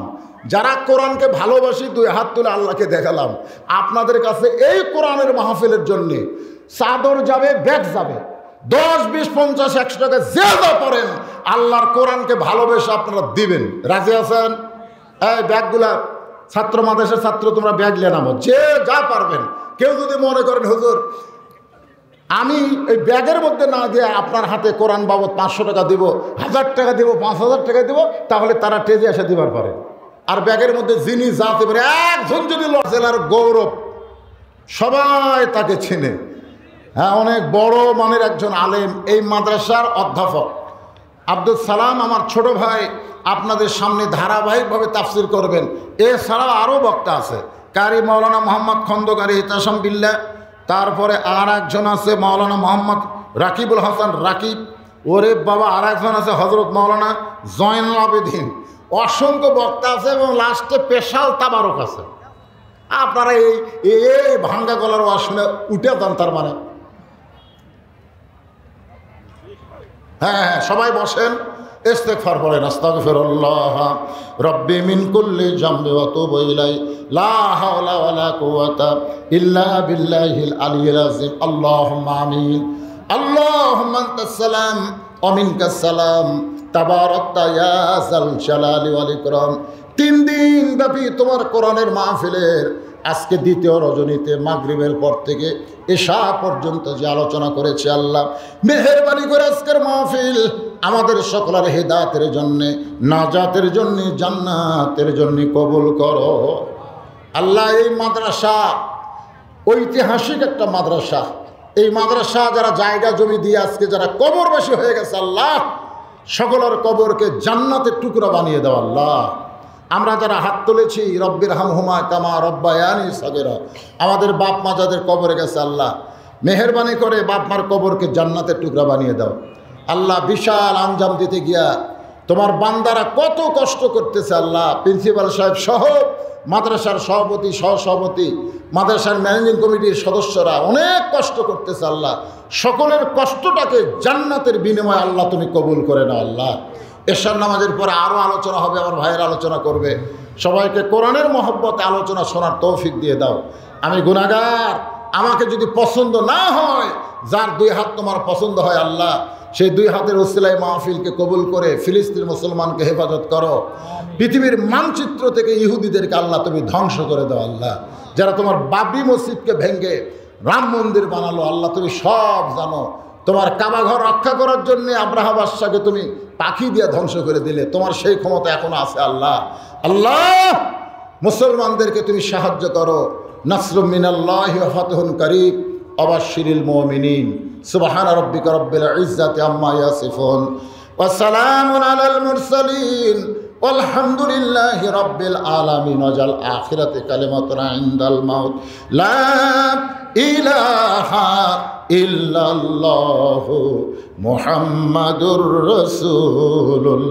A: যারা কোরআনকে ভালোবাসি দুই হাত তুলে আল্লাহকে দেখালাম। আপনাদের কাছে এই কোরআনের মাহফিলের জন্য চাদর যাবে, ব্যাগ যাবে, 10, 20, 50, 100 টাকা যে যা করেন আল্লাহর কোরআনকে ভালোবেসে আপনারা দিবেন। রাজি আছেন? এই ব্যাগগুলা ছাত্র মাদ্রাসার ছাত্র তোমরা ব্যাগ নিয়ে নামো, যে যা পারবেন। কেউ যদি মনে করেন হুজুর আমি এই ব্যাগের মধ্যে না দিয়ে আপনার হাতে কোরআন বাবদ 500 টাকা দিব, 1000 টাকা দিব, 5000 টাকা দিব, তাহলে তারা টেজে এসে দিবার পারে। আর ব্যাগের মধ্যে যিনি যা দেবেন, একজন যদি জেলার গৌরব, সবাই তাকে চেনে। হ্যাঁ, অনেক বড় মানের একজন আলেম, এই মাদ্রাসার অধ্যাপক আব্দুল সালাম আমার ছোট ভাই আপনাদের সামনে ধারাবাহিকভাবে তাফসির করবেন। এছাড়াও আরও বক্তা আছে, কারি মাওলানা মোহাম্মদ খন্দকারী ইতাসাম বিল্লাহ, তারপরে আর একজন আছে মাওলানা মোহাম্মদ রাকিবুল হাসান রাকিব, ওরে বাবা, আর একজন আছে হজরত মাওলানা জয়নুল আবেদিন। অসংখ্য বক্তা আছে এবং লাস্টে পেশাল তাবারক আছে। আপনারা এই ভাঙ্গা গলার ওয়াজ শুনে উঠে যান। তার মানে হ্যাঁ, সবাই বসেন, ইস্তেগফার পড়েন। আস্তাগফিরুল্লাহ রব্বি মিন কুল্লি জামবি ওয়া তুবু ইলাই, লা হাওলা ওয়ালা কুওয়াতা ইল্লা বিল্লাহিল আলিয়্যিল আযীম। আল্লাহুম্মা আমিন। আল্লাহুম্মা আনতাস সালাম ওয়া মিনকাস সালাম, তাবারাকতা ইয়া যাল জালালি ওয়াল ইকরাম। 3 দিন ব্যাপী তোমার কোরআনের মাহফিলের আজকে দ্বিতীয় রজনীতে মাগরিবের পর থেকে এশা পর্যন্ত যে আলোচনা করেছে, আল্লাহ মেহেরবানি করে আজকের মাহফিল আমাদের সকলের হেদায়েতের জন্য, নাজাতের জন্য, জান্নাতের জন্য কবুল করো। আল্লাহ এই মাদ্রাসা ঐতিহাসিক একটা মাদ্রাসা, এই মাদ্রাসা যারা জায়গা জমি দিয়ে আজকে যারা কবরবাসী হয়ে গেছে, আল্লাহ সকলের কবরকে জান্নাতের টুকরা বানিয়ে দাও। আল্লাহ আমরা যারা হাত তুলেছি, রব্বির হামহুমা কামা রব্বায়ানি সাগীরা, আমাদের বাপ মা যাদের কবরে গেছে, আল্লাহ মেহেরবানি করে বাপ মার কবরকে জান্নাতের টুকরা বানিয়ে দাও। আল্লাহ বিশাল আঞ্জাম দিতে গিয়া তোমার বান্দারা কত কষ্ট করতেছে, আল্লাহ প্রিন্সিপাল সাহেব সহ মাদ্রাসার সভাপতি, সহসভাপতি, মাদ্রাসার ম্যানেজিং কমিটির সদস্যরা অনেক কষ্ট করতেছে। আল্লাহ সকলের কষ্টটাকে জান্নাতের বিনিময়ে আল্লাহ তুমি কবুল করে নাও। আল্লাহ এশার নামাজের পরে আরও আলোচনা হবে, আমার ভাইয়ের আলোচনা করবে। সবাইকে কোরআনের মহব্বতে আলোচনা শোনার তৌফিক দিয়ে দাও। আমি গুনাহগার, আমাকে যদি পছন্দ না হয়, যার 2 হাত তোমার পছন্দ হয় আল্লাহ, সেই 2 হাতের ওসিলায় মাহফিলকে কবুল করে ফিলিস্তিন মুসলমানকে হেফাজত করো। পৃথিবীর মানচিত্র থেকে ইহুদিদেরকে আল্লাহ তুমি ধ্বংস করে দাও। আল্লাহ যারা তোমার বাবরি মসজিদকে ভেঙে রাম মন্দির বানালো, আল্লাহ তুমি সব জানো। তোমার কাবা ঘর রক্ষা করার জন্য আব্রাহা বাদশাকে তুমি পাখি দিয়ে ধ্বংস করে দিলে, তোমার সেই ক্ষমতা এখনো আছে। আল্লাহ আল্লাহ মুসলমানদেরকে তুমি সাহায্য করো। নাসরুম মিনাল্লাহি ওয়া ফাতহুন কারীব ওয়াবাশশিরিল মুমিনিন। সুবহানা রাব্বিকা রাব্বিল ইজ্জাতি আম্মা ইয়াসিফুন ওয়া সালামুন আলাল মুরসালিন walhamdulillahi rabbil alamin wajal akhirati kalimatuna indal maut la ilaha illallah muhammadur rasulullah.